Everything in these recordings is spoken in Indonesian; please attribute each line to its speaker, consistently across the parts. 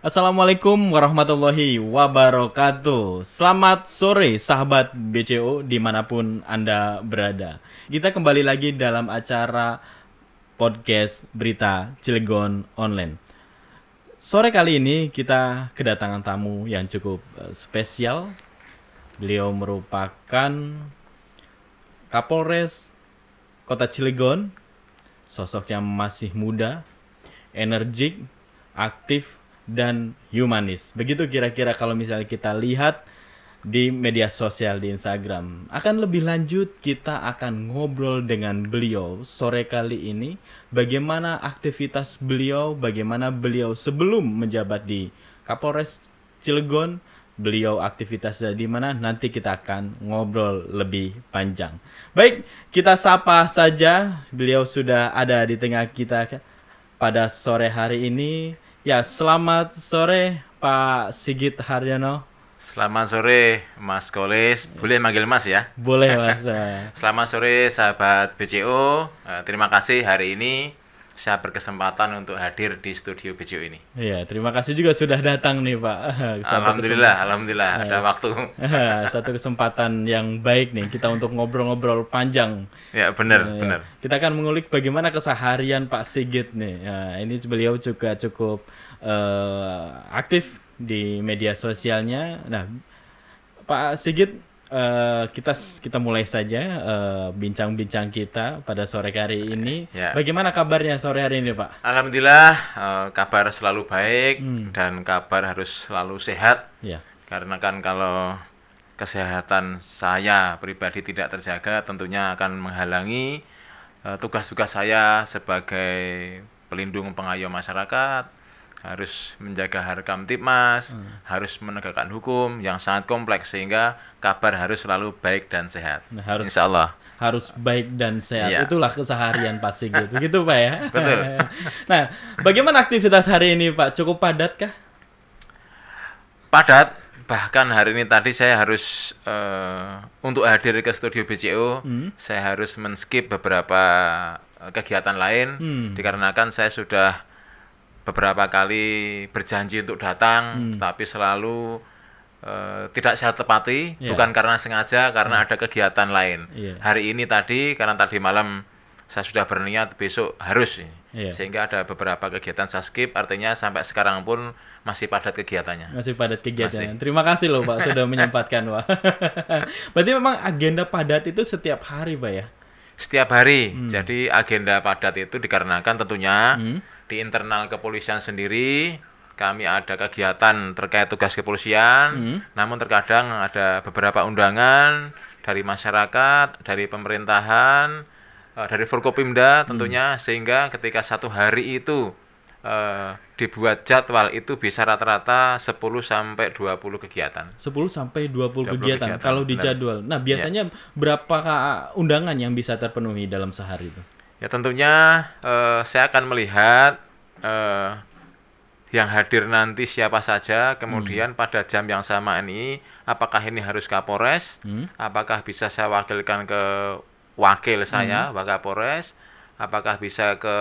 Speaker 1: Assalamualaikum warahmatullahi wabarakatuh. Selamat sore sahabat BCO dimanapun Anda berada. Kita kembali lagi dalam acara podcast berita Cilegon Online. Sore kali ini kita kedatangan tamu yang cukup spesial. Beliau merupakan Kapolres Kota Cilegon. Sosoknya masih muda, energik, aktif, dan humanis. Begitu kira-kira kalau misalnya kita lihat di media sosial di Instagram. Akan lebih lanjut kita akan ngobrol dengan beliau sore kali ini. Bagaimana aktivitas beliau, bagaimana beliau sebelum menjabat di Kapolres Cilegon, beliau aktivitasnya di mana, nanti kita akan ngobrol lebih panjang. Baik, kita sapa saja. Beliau sudah ada di tengah kita pada sore hari ini. Ya, selamat sore Pak Sigit Haryono.
Speaker 2: Selamat sore Mas Kolis, boleh manggil Mas ya?
Speaker 1: Boleh Mas.
Speaker 2: Selamat sore sahabat BCO, terima kasih hari ini saya berkesempatan untuk hadir di studio BCO ini.
Speaker 1: Iya, terima kasih juga sudah datang nih Pak.
Speaker 2: Alhamdulillah ada waktu.
Speaker 1: Satu kesempatan yang baik nih kita untuk ngobrol-ngobrol panjang.
Speaker 2: Ya benar.
Speaker 1: Kita akan mengulik bagaimana keseharian Pak Sigit nih. Ini beliau juga cukup aktif di media sosialnya. Nah, Pak Sigit, kita mulai saja bincang-bincang kita pada sore hari ini.
Speaker 2: Ya.
Speaker 1: Bagaimana kabarnya sore hari ini, Pak?
Speaker 2: Alhamdulillah, kabar selalu baik dan kabar harus selalu sehat.
Speaker 1: Ya.
Speaker 2: Karena kan kalau kesehatan saya pribadi tidak terjaga, tentunya akan menghalangi tugas-tugas saya sebagai pelindung pengayom masyarakat, harus menjaga harkam tipmas, harus menegakkan hukum yang sangat kompleks, sehingga kabar harus selalu baik dan sehat.
Speaker 1: Nah,
Speaker 2: Insya Allah.
Speaker 1: Harus baik dan sehat.
Speaker 2: Iya.
Speaker 1: Itulah keseharian Pak Sigit. Begitu Pak ya?
Speaker 2: Betul.
Speaker 1: Nah, bagaimana aktivitas hari ini Pak? Cukup padat kah?
Speaker 2: Padat. Bahkan hari ini tadi saya harus untuk hadir ke studio BCO, saya harus men-skip beberapa kegiatan lain dikarenakan saya sudah beberapa kali berjanji untuk datang, tapi selalu tidak saya tepati, bukan karena sengaja, karena ada kegiatan lain. Hari ini tadi, karena tadi malam saya sudah berniat besok harus, sehingga ada beberapa kegiatan saya skip, artinya sampai sekarang pun masih padat kegiatannya.
Speaker 1: Masih padat kegiatannya. Terima kasih loh Pak sudah menyempatkan Pak. Berarti memang agenda padat itu setiap hari Pak ya?
Speaker 2: Setiap hari. Jadi agenda padat itu dikarenakan tentunya di internal kepolisian sendiri kami ada kegiatan terkait tugas kepolisian, namun terkadang ada beberapa undangan dari masyarakat, dari pemerintahan, dari Forkopimda tentunya, sehingga ketika satu hari itu dibuat jadwal itu bisa rata-rata 10-20 kegiatan.
Speaker 1: 10-20 kegiatan kalau di jadwal. Nah, biasanya berapa undangan yang bisa terpenuhi dalam sehari itu?
Speaker 2: Ya tentunya saya akan melihat yang hadir nanti siapa saja, kemudian pada jam yang sama ini apakah ini harus Kapolres, apakah bisa saya wakilkan ke wakil saya, Wakapolres, apakah bisa ke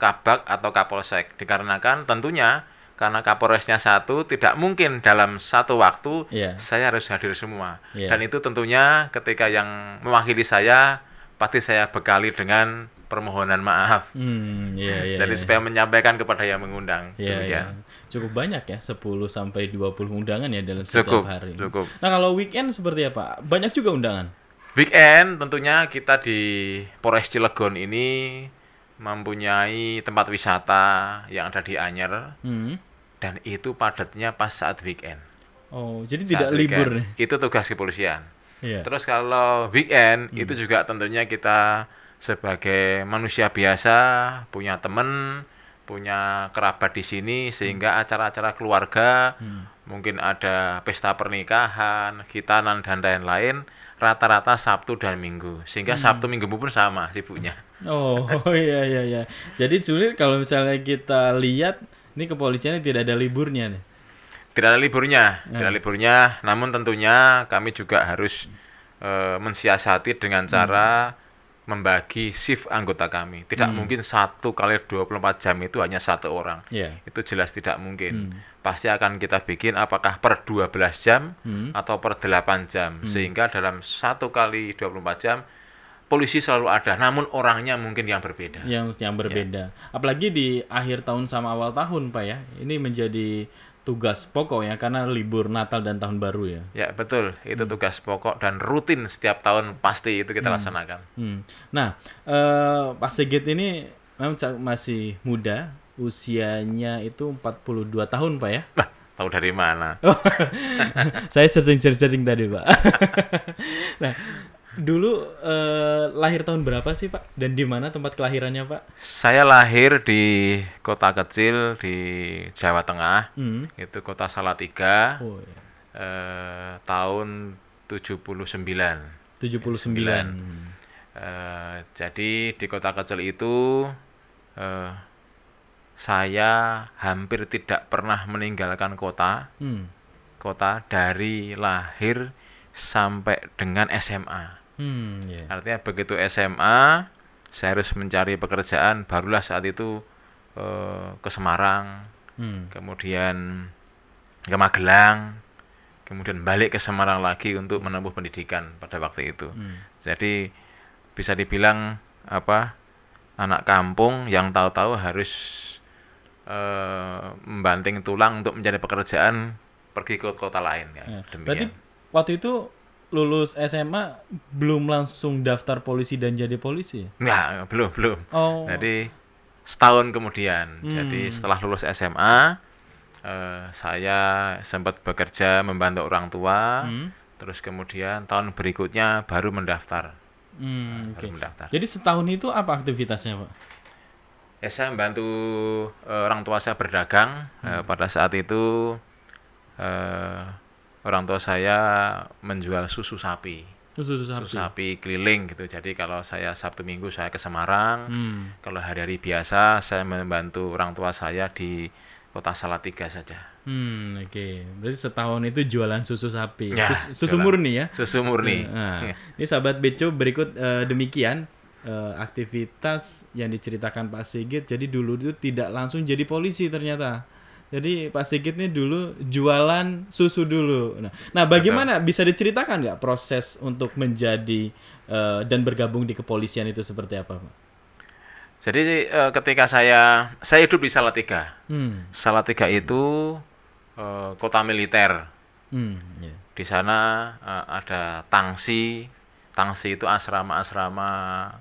Speaker 2: Kabak atau Kapolsek. Dikarenakan tentunya karena Kapolresnya satu, tidak mungkin dalam satu waktu saya harus hadir semua. Dan itu tentunya ketika yang mewakili saya pasti saya bekali dengan permohonan maaf. Jadi supaya menyampaikan kepada yang mengundang.
Speaker 1: Cukup banyak ya, 10-20 undangan ya dalam setiap hari.
Speaker 2: Cukup.
Speaker 1: Nah, kalau weekend seperti apa? Banyak juga undangan.
Speaker 2: Weekend tentunya kita di Polres Cilegon ini mempunyai tempat wisata yang ada di Anyer, dan itu padatnya pas saat weekend.
Speaker 1: Oh, jadi tidak libur nih?
Speaker 2: Itu tugas kepolisian. Terus kalau weekend itu juga tentunya kita sebagai manusia biasa punya teman, punya kerabat di sini, sehingga acara-acara keluarga, mungkin ada pesta pernikahan, khitanan dan lain-lain, rata-rata Sabtu dan Minggu, sehingga Sabtu Minggu pun sama sibuknya.
Speaker 1: Oh iya. Jadi sulit kalau misalnya kita lihat ini kepolisian tidak ada liburnya nih.
Speaker 2: Tidak ada liburnya, namun tentunya kami juga harus mensiasati dengan cara membagi shift anggota kami. Tidak mungkin 1 kali 24 jam itu hanya 1 orang.
Speaker 1: Yeah.
Speaker 2: Itu jelas tidak mungkin. Pasti akan kita bikin apakah per 12 jam atau per 8 jam. Sehingga dalam 1 kali 24 jam polisi selalu ada, namun orangnya mungkin yang berbeda.
Speaker 1: Yang berbeda. Apalagi di akhir tahun sama awal tahun, Pak ya. Ini menjadi tugas pokok ya, karena libur Natal dan Tahun Baru ya.
Speaker 2: Ya, betul. Itu tugas pokok dan rutin setiap tahun pasti itu kita laksanakan.
Speaker 1: Nah, Pak Sigit ini memang masih muda, usianya itu 42 tahun, Pak ya.
Speaker 2: Nah, tahu dari mana?
Speaker 1: Saya searching tadi, Pak. Nah, dulu lahir tahun berapa sih, Pak? Dan di mana tempat kelahirannya, Pak?
Speaker 2: Saya lahir di kota kecil di Jawa Tengah, itu kota Salatiga,
Speaker 1: Oh, ya.
Speaker 2: tahun 79.
Speaker 1: 79.
Speaker 2: Jadi di kota kecil itu saya hampir tidak pernah meninggalkan kota dari lahir sampai dengan SMA.
Speaker 1: Yeah.
Speaker 2: Artinya begitu SMA, saya harus mencari pekerjaan, barulah saat itu ke Semarang, kemudian ke Magelang, kemudian balik ke Semarang lagi untuk menempuh pendidikan pada waktu itu. Jadi bisa dibilang anak kampung yang tahu-tahu harus membanting tulang untuk mencari pekerjaan, pergi ke kota lain ya.
Speaker 1: Berarti waktu itu lulus SMA belum langsung daftar polisi dan jadi polisi?
Speaker 2: Enggak, belum.
Speaker 1: Oh.
Speaker 2: Jadi setahun kemudian. Jadi setelah lulus SMA, saya sempat bekerja membantu orang tua. Terus kemudian tahun berikutnya baru mendaftar.
Speaker 1: Okay. Jadi setahun itu apa aktivitasnya, Pak?
Speaker 2: Ya, saya membantu orang tua saya berdagang. Pada saat itu orang tua saya menjual susu sapi. Susu sapi keliling gitu. Jadi kalau saya Sabtu Minggu saya ke Semarang. Kalau hari-hari biasa saya membantu orang tua saya di kota Salatiga saja.
Speaker 1: Oke. Berarti setahun itu jualan susu sapi.
Speaker 2: Ya,
Speaker 1: susu murni ya?
Speaker 2: Susu murni.
Speaker 1: Ini sahabat Beco, berikut demikian aktivitas yang diceritakan Pak Sigit. Jadi dulu itu tidak langsung jadi polisi ternyata. Jadi Pak Sigit ini dulu jualan susu dulu. Nah, bagaimana bisa diceritakan nggak proses untuk menjadi dan bergabung di kepolisian itu seperti apa, Pak?
Speaker 2: Jadi ketika saya hidup di Salatiga. Salatiga itu kota militer.
Speaker 1: Yeah.
Speaker 2: Di sana ada Tangsi. Tangsi itu asrama-asrama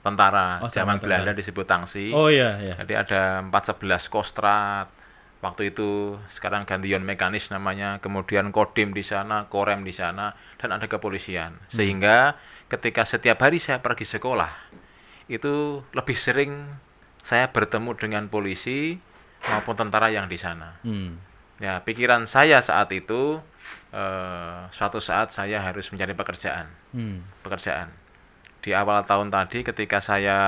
Speaker 2: tentara. Zaman Belanda disebut Tangsi.
Speaker 1: Oh iya.
Speaker 2: Jadi ada 411 Kostrad. Waktu itu sekarang gantian mekanis namanya, kemudian Kodim di sana, Korem di sana, dan ada kepolisian. Sehingga ketika setiap hari saya pergi sekolah, itu lebih sering saya bertemu dengan polisi maupun tentara yang di sana. Ya, pikiran saya saat itu, suatu saat saya harus mencari pekerjaan. Di awal tahun tadi ketika saya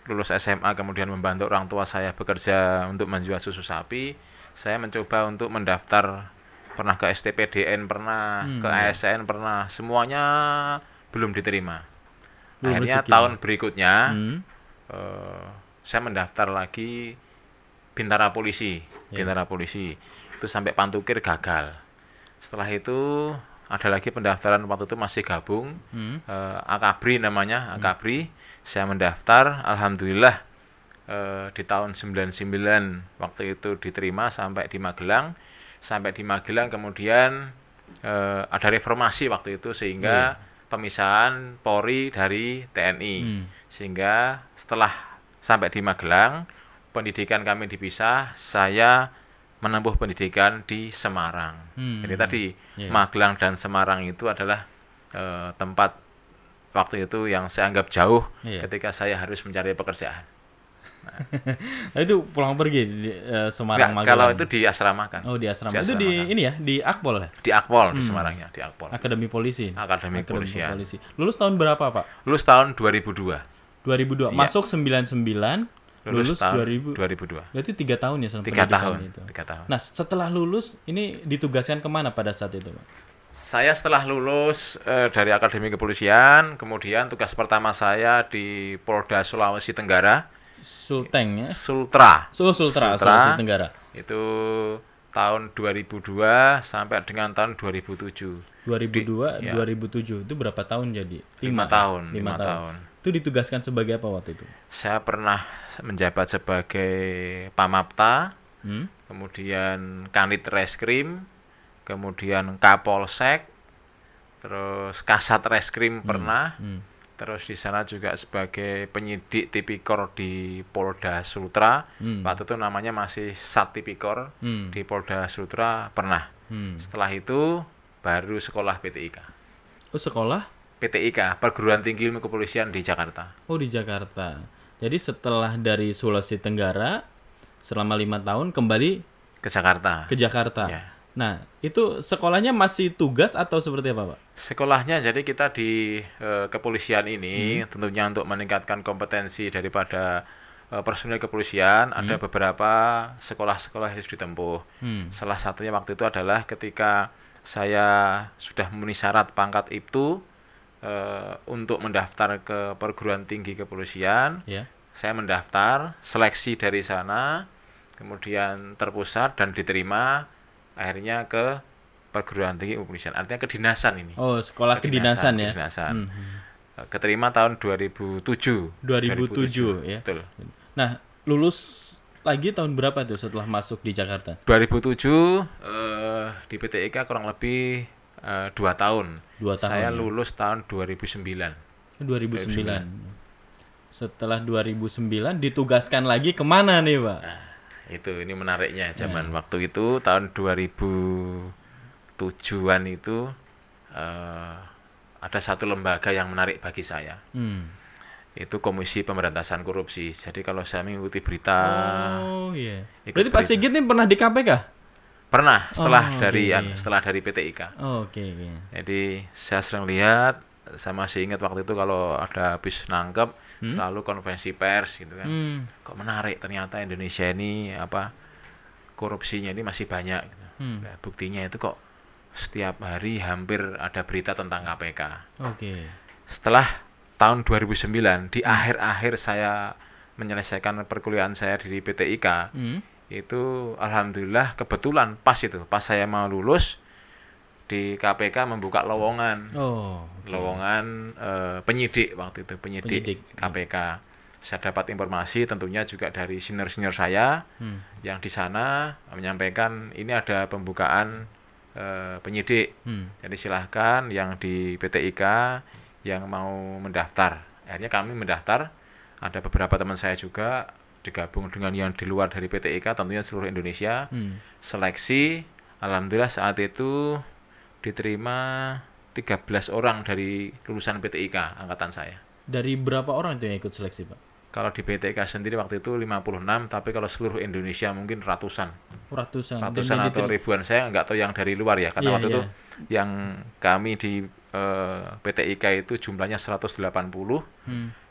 Speaker 2: lulus SMA kemudian membantu orang tua saya bekerja untuk menjual susu sapi, saya mencoba untuk mendaftar, pernah ke STPDN, pernah ke ASN, pernah, semuanya belum diterima. Akhirnya tahun berikutnya saya mendaftar lagi Bintara Polisi. Itu sampai Pantukir gagal. Setelah itu ada lagi pendaftaran, waktu itu masih gabung, Akabri namanya, Akabri. Saya mendaftar, alhamdulillah di tahun 99 waktu itu diterima sampai di Magelang. Sampai di Magelang kemudian ada reformasi waktu itu sehingga pemisahan Polri dari TNI. Sehingga setelah sampai di Magelang, pendidikan kami dipisah, saya menempuh pendidikan di Semarang. Jadi tadi Magelang dan Semarang itu adalah tempat waktu itu yang saya anggap jauh ketika saya harus mencari pekerjaan.
Speaker 1: Nah, itu pulang pergi di Semarang, Magelang.
Speaker 2: Kalau itu diasramakan.
Speaker 1: Oh, diasramakan. Itu di ini ya, di Akpol ya?
Speaker 2: Di Akpol, di Semarangnya, di Akpol.
Speaker 1: Akademi Polisi.
Speaker 2: Akademi Polisi.
Speaker 1: Lulus tahun berapa, Pak?
Speaker 2: Lulus tahun 2002.
Speaker 1: 2002. Masuk 99. Lulus
Speaker 2: tahun 2002.
Speaker 1: Berarti 3 tahun ya selama
Speaker 2: 3 tahun
Speaker 1: itu.
Speaker 2: 3 tahun.
Speaker 1: Nah, setelah lulus ini ditugaskan kemana pada saat itu, Pak?
Speaker 2: Saya setelah lulus dari Akademi Kepolisian, kemudian tugas pertama saya di Polda Sulawesi Tenggara,
Speaker 1: Sulteng ya.
Speaker 2: Sultra.
Speaker 1: Sultra, Sulawesi Tenggara.
Speaker 2: Itu tahun 2002 sampai dengan tahun 2007.
Speaker 1: 2002, 2007 itu berapa tahun jadi?
Speaker 2: 5 tahun.
Speaker 1: 5 tahun. Itu ditugaskan sebagai apa waktu itu?
Speaker 2: Saya pernah menjabat sebagai Pamapta, kemudian Kanit Reskrim, kemudian Kapolsek, terus Kasat Reskrim pernah, terus di sana juga sebagai penyidik tipikor di Polda Sultra. Waktu itu namanya masih Sat Tipikor di Polda Sultra pernah. Setelah itu baru sekolah PTIK.
Speaker 1: Oh, sekolah?
Speaker 2: PTIK, Perguruan Tinggi Ilmu Kepolisian di Jakarta.
Speaker 1: Oh, di Jakarta. Jadi setelah dari Sulawesi Tenggara selama 5 tahun kembali
Speaker 2: ke Jakarta.
Speaker 1: Ke Jakarta.
Speaker 2: Ya.
Speaker 1: Nah, itu sekolahnya masih tugas atau seperti apa, Pak?
Speaker 2: Sekolahnya jadi kita di kepolisian ini tentunya untuk meningkatkan kompetensi daripada personil kepolisian, ada beberapa sekolah-sekolah yang harus ditempuh. Salah satunya waktu itu adalah ketika saya sudah memenuhi syarat pangkat IPTU untuk mendaftar ke perguruan tinggi kepolisian. Saya mendaftar, seleksi dari sana, kemudian terpusat dan diterima akhirnya ke perguruan tinggi kepolisian, artinya kedinasan ini.
Speaker 1: Oh, sekolah kedinasan ya.
Speaker 2: Kedinasan. Keterima tahun 2007.
Speaker 1: 2007 ya.
Speaker 2: Betul.
Speaker 1: Nah, lulus lagi tahun berapa tuh setelah masuk di Jakarta?
Speaker 2: 2007 di PTIK kurang lebih 2 tahun.
Speaker 1: 2 tahun.
Speaker 2: Saya
Speaker 1: ya?
Speaker 2: lulus tahun 2009.
Speaker 1: 2009. Setelah 2009 ditugaskan lagi kemana nih, Pak?
Speaker 2: Nah, itu ini menariknya zaman waktu itu tahun 2007-an itu ada satu lembaga yang menarik bagi saya. Itu Komisi Pemberantasan Korupsi. Jadi kalau saya mengikuti berita.
Speaker 1: Oh iya. Berarti Pak Sigit ini pernah di KPK?
Speaker 2: Pernah setelah dari PTIK.
Speaker 1: Oke.
Speaker 2: Jadi saya sering lihat, saya masih ingat waktu itu kalau ada habis nangkep selalu konferensi pers gitu kan. Kok menarik ternyata Indonesia ini korupsinya ini masih banyak gitu. Nah, buktinya itu kok setiap hari hampir ada berita tentang KPK.
Speaker 1: Oke.
Speaker 2: Setelah tahun 2009 di akhir-akhir saya menyelesaikan perkuliahan saya di PTIK, itu alhamdulillah kebetulan pas saya mau lulus di KPK membuka lowongan. Lowongan penyidik waktu itu, penyidik KPK. Saya dapat informasi tentunya juga dari senior-senior saya yang di sana menyampaikan ini ada pembukaan penyidik. Jadi silahkan yang di PTIK yang mau mendaftar. Akhirnya kami mendaftar. Ada beberapa teman saya juga digabung dengan yang di luar dari PTIK, tentunya seluruh Indonesia. Seleksi, alhamdulillah saat itu diterima 13 orang dari lulusan PTIK angkatan saya.
Speaker 1: Dari berapa orang itu yang ikut seleksi, Pak?
Speaker 2: Kalau di PTIK sendiri waktu itu 56, tapi kalau seluruh Indonesia mungkin ratusan. Ratusan atau ribuan. Saya nggak tahu yang dari luar ya, karena waktu itu yang kami di PTIK itu jumlahnya 180,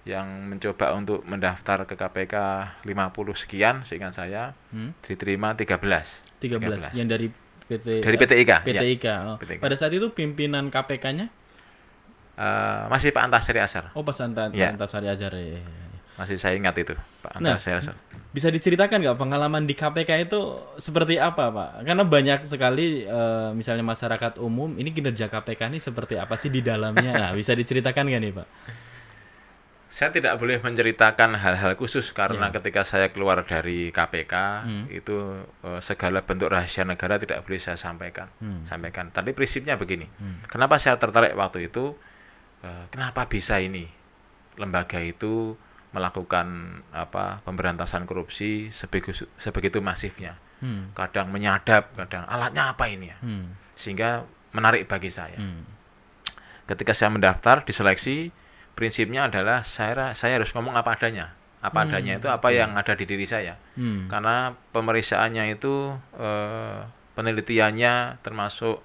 Speaker 2: yang mencoba untuk mendaftar ke KPK 50 sekian, seingat saya, diterima 13.
Speaker 1: Yang dari
Speaker 2: PTIK.
Speaker 1: PTIK. Oh. PTIK. Pada saat itu pimpinan KPK-nya?
Speaker 2: Masih Pak Antasari Azhar.
Speaker 1: Oh, Pak Antasari Azhar ya.
Speaker 2: Masih saya ingat itu, Pak Antasari Azhar.
Speaker 1: Bisa diceritakan nggak pengalaman di KPK itu seperti apa, Pak? Karena banyak sekali misalnya masyarakat umum, ini kinerja KPK ini seperti apa sih di dalamnya? Nah, bisa diceritakan nggak nih, Pak?
Speaker 2: Saya tidak boleh menceritakan hal-hal khusus karena ketika saya keluar dari KPK itu segala bentuk rahasia negara tidak boleh saya sampaikan. Tapi prinsipnya begini. Kenapa saya tertarik waktu itu? Kenapa bisa ini lembaga itu melakukan pemberantasan korupsi sebegitu masifnya? Kadang menyadap, kadang alatnya apa ini ya? Sehingga menarik bagi saya. Ketika saya mendaftar, diseleksi, prinsipnya adalah saya harus ngomong apa adanya. Apa adanya itu apa yang ada di diri saya. Karena pemeriksaannya itu penelitiannya termasuk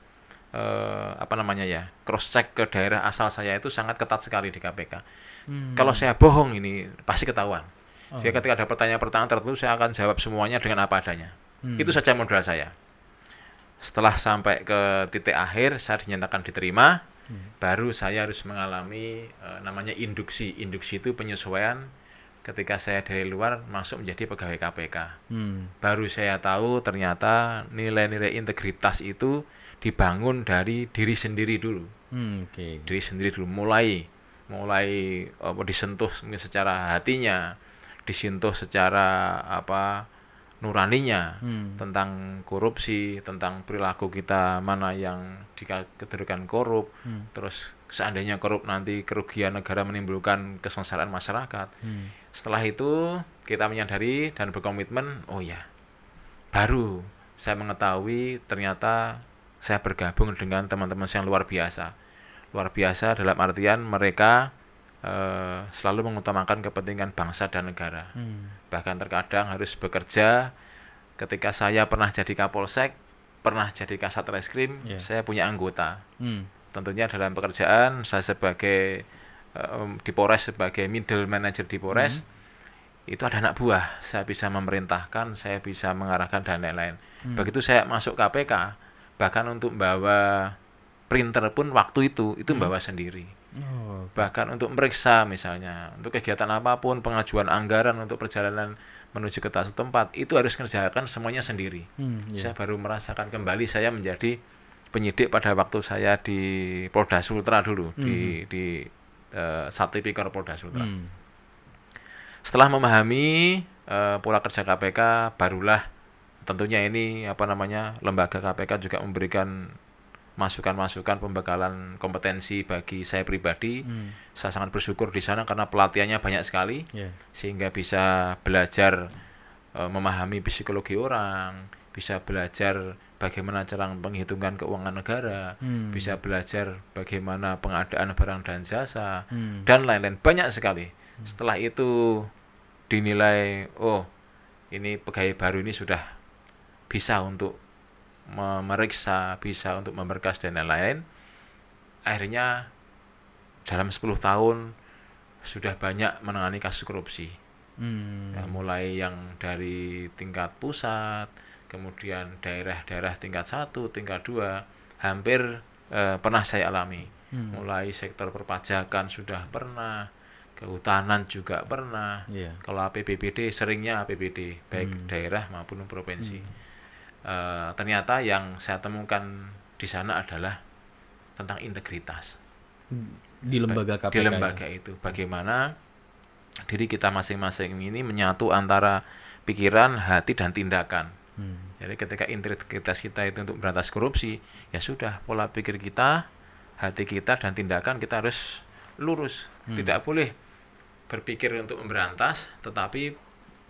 Speaker 2: cross check ke daerah asal saya itu sangat ketat sekali di KPK. Kalau saya bohong ini pasti ketahuan. Sehingga ketika ada pertanyaan-pertanyaan tertentu saya akan jawab semuanya dengan apa adanya. Itu saja modal saya. Setelah sampai ke titik akhir, saya dinyatakan diterima, baru saya harus mengalami namanya induksi. Induksi itu penyesuaian ketika saya dari luar masuk menjadi pegawai KPK. Baru saya tahu ternyata nilai-nilai integritas itu dibangun dari diri sendiri dulu. Diri sendiri dulu, mulai disentuh secara hatinya, disentuh secara nuraninya, tentang korupsi, tentang perilaku kita mana yang dikategorikan korup, terus seandainya korup nanti kerugian negara menimbulkan kesengsaraan masyarakat. Setelah itu kita menyadari dan berkomitmen, oh ya, baru saya mengetahui ternyata saya bergabung dengan teman-teman yang luar biasa. Luar biasa dalam artian mereka selalu mengutamakan kepentingan bangsa dan negara. Bahkan terkadang harus bekerja. Ketika saya pernah jadi Kapolsek, pernah jadi Kasat Reskrim, saya punya anggota. Tentunya dalam pekerjaan saya sebagai di Polres sebagai middle manager di Polres, itu ada anak buah. Saya bisa memerintahkan, saya bisa mengarahkan dan lain-lain. Begitu saya masuk KPK, bahkan untuk bawa printer pun waktu itu bawa sendiri. Bahkan untuk meriksa misalnya, untuk kegiatan apapun, pengajuan anggaran untuk perjalanan menuju ke tempat, itu harus mengerjakan semuanya sendiri. Saya baru merasakan kembali saya menjadi penyidik pada waktu saya di Polda Sultra dulu, di Satipikor Polda Sultra. Setelah memahami pola kerja KPK, barulah tentunya ini lembaga KPK juga memberikan masukan-masukan pembekalan kompetensi bagi saya pribadi. Saya sangat bersyukur di sana karena pelatihannya banyak sekali, sehingga bisa belajar memahami psikologi orang, bisa belajar bagaimana cara penghitungan keuangan negara, bisa belajar bagaimana pengadaan barang dan jasa, dan lain-lain, banyak sekali. Setelah itu dinilai, oh ini pegawai baru ini sudah bisa untuk memeriksa, bisa untuk memberkas dan lain-lain. Akhirnya dalam 10 tahun sudah banyak menangani kasus korupsi. Ya, mulai yang dari tingkat pusat, kemudian daerah-daerah tingkat 1, tingkat 2, hampir pernah saya alami. Mulai sektor perpajakan sudah pernah, kehutanan juga pernah. Kalau APBD seringnya APBD, baik daerah maupun provinsi. Ternyata yang saya temukan di sana adalah tentang integritas
Speaker 1: di lembaga KPK.
Speaker 2: Di lembaga itu, bagaimana diri kita masing-masing ini menyatu antara pikiran, hati, dan tindakan. Jadi ketika integritas kita itu untuk berantas korupsi, ya sudah, pola pikir kita, hati kita, dan tindakan kita harus lurus. Tidak boleh berpikir untuk memberantas, tetapi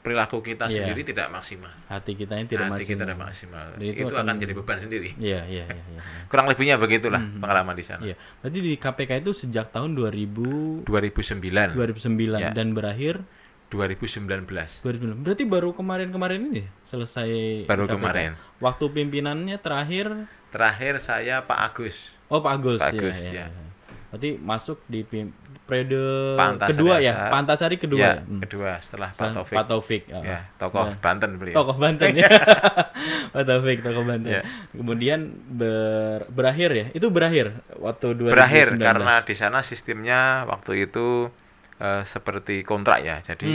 Speaker 2: perilaku kita sendiri tidak maksimal.
Speaker 1: Hati kita ini tidak
Speaker 2: maksimal. Itu akan jadi beban sendiri.
Speaker 1: Iya.
Speaker 2: Kurang lebihnya begitulah pengalaman di sana.
Speaker 1: Berarti di KPK itu sejak tahun 2009
Speaker 2: ya.
Speaker 1: Dan berakhir
Speaker 2: 2019.
Speaker 1: Berarti baru kemarin ini selesai.
Speaker 2: Baru kemarin.
Speaker 1: Waktu pimpinannya terakhir
Speaker 2: saya Pak Agus.
Speaker 1: Oh, Pak Agus. Ya. Berarti masuk di periode kedua ya, Pak Antasari kedua.
Speaker 2: Kedua setelah
Speaker 1: Pak Taufik.
Speaker 2: Tokoh Banten beliau.
Speaker 1: Tokoh Banten ya. Pak Taufik, tokoh Banten. Kemudian berakhir ya. Itu berakhir waktu 2019.
Speaker 2: Berakhir karena di sana sistemnya waktu itu seperti kontrak ya. Jadi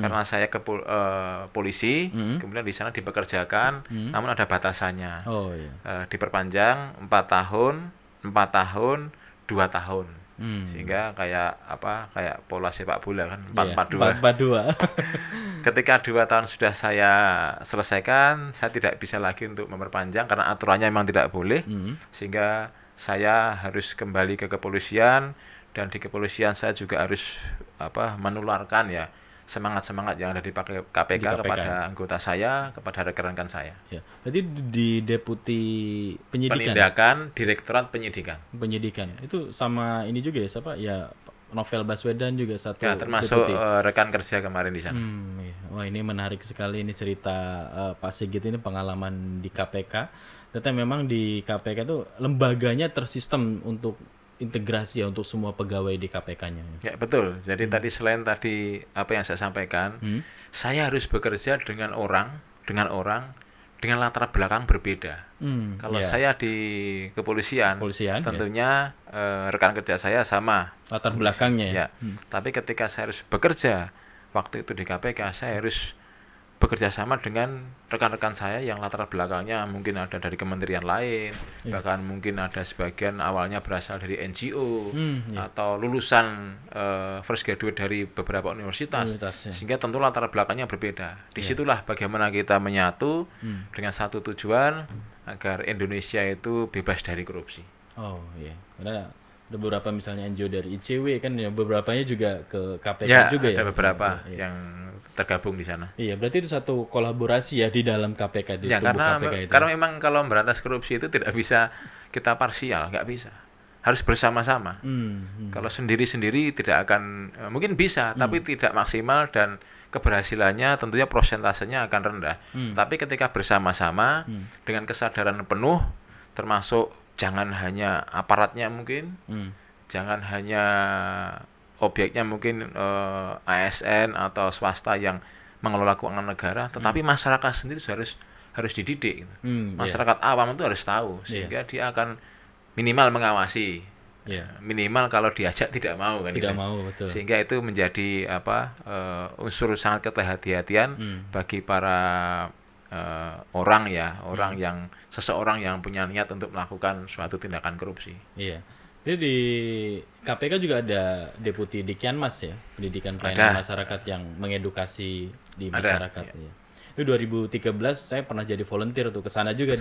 Speaker 2: karena saya ke polisi, kemudian di sana dipekerjakan, namun ada batasannya. Diperpanjang 4 tahun, 2 tahun. Sehingga kayak pola sepak bola kan 4-4-2. Ketika 2 tahun sudah saya selesaikan, saya tidak bisa lagi untuk memperpanjang karena aturannya memang tidak boleh. Sehingga saya harus kembali ke kepolisian, dan di kepolisian saya juga harus menularkan ya semangat-semangat yang ada di KPK kepada anggota saya, kepada rekan-rekan saya.
Speaker 1: Ya. Berarti di Deputi
Speaker 2: Penindakan, Direktorat Penyidikan.
Speaker 1: Itu sama ini juga ya, siapa? Ya, Novel Baswedan juga satu.
Speaker 2: Ya, termasuk rekan kerja kemarin di sana.
Speaker 1: Wah, ini menarik sekali ini cerita Pak Sigit ini, pengalaman di KPK. Ternyata memang di KPK itu lembaganya tersistem untuk integrasi ya untuk semua pegawai di KPK-nya.
Speaker 2: Ya, betul. Jadi selain tadi apa yang saya sampaikan, saya harus bekerja dengan orang dengan latar belakang berbeda. Kalau
Speaker 1: ya.
Speaker 2: saya di kepolisian, tentunya rekan kerja saya sama
Speaker 1: latar belakangnya ya.
Speaker 2: Tapi ketika saya harus bekerja waktu itu di KPK, saya harus bekerja sama dengan rekan-rekan saya yang latar belakangnya mungkin ada dari kementerian lain, bahkan mungkin ada sebagian awalnya berasal dari NGO atau lulusan fresh graduate dari beberapa universitas, sehingga tentu latar belakangnya berbeda. Disitulah bagaimana kita menyatu dengan satu tujuan agar Indonesia itu bebas dari korupsi.
Speaker 1: Oh iya, karena ada beberapa misalnya NGO dari ICW kan ya, beberapanya juga ke KPK juga ya.
Speaker 2: Ada beberapa yang tergabung di sana.
Speaker 1: Iya, berarti itu satu kolaborasi ya di dalam KPK, di tubuh KPK itu.
Speaker 2: Karena memang kalau memberantas korupsi itu tidak bisa kita parsial, nggak bisa. Harus bersama-sama. Kalau sendiri-sendiri tidak akan, mungkin bisa, tapi tidak maksimal dan keberhasilannya tentunya prosentasenya akan rendah. Tapi ketika bersama-sama dengan kesadaran penuh, termasuk jangan hanya aparatnya mungkin, jangan hanya objeknya mungkin ASN atau swasta yang mengelola keuangan negara, tetapi masyarakat sendiri harus dididik. Masyarakat awam itu harus tahu, sehingga dia akan minimal mengawasi, minimal kalau diajak tidak mau kan,
Speaker 1: tidak mau, betul.
Speaker 2: Sehingga itu menjadi unsur sangat kehati-hatian bagi para orang yang seseorang yang punya niat untuk melakukan suatu tindakan korupsi.
Speaker 1: Iya. Jadi di KPK juga ada Deputi Dikyanmas ya, pendidikan pelayanan masyarakat yang mengedukasi di masyarakat. Ya. Itu 2013 saya pernah jadi volunteer tuh, kesana juga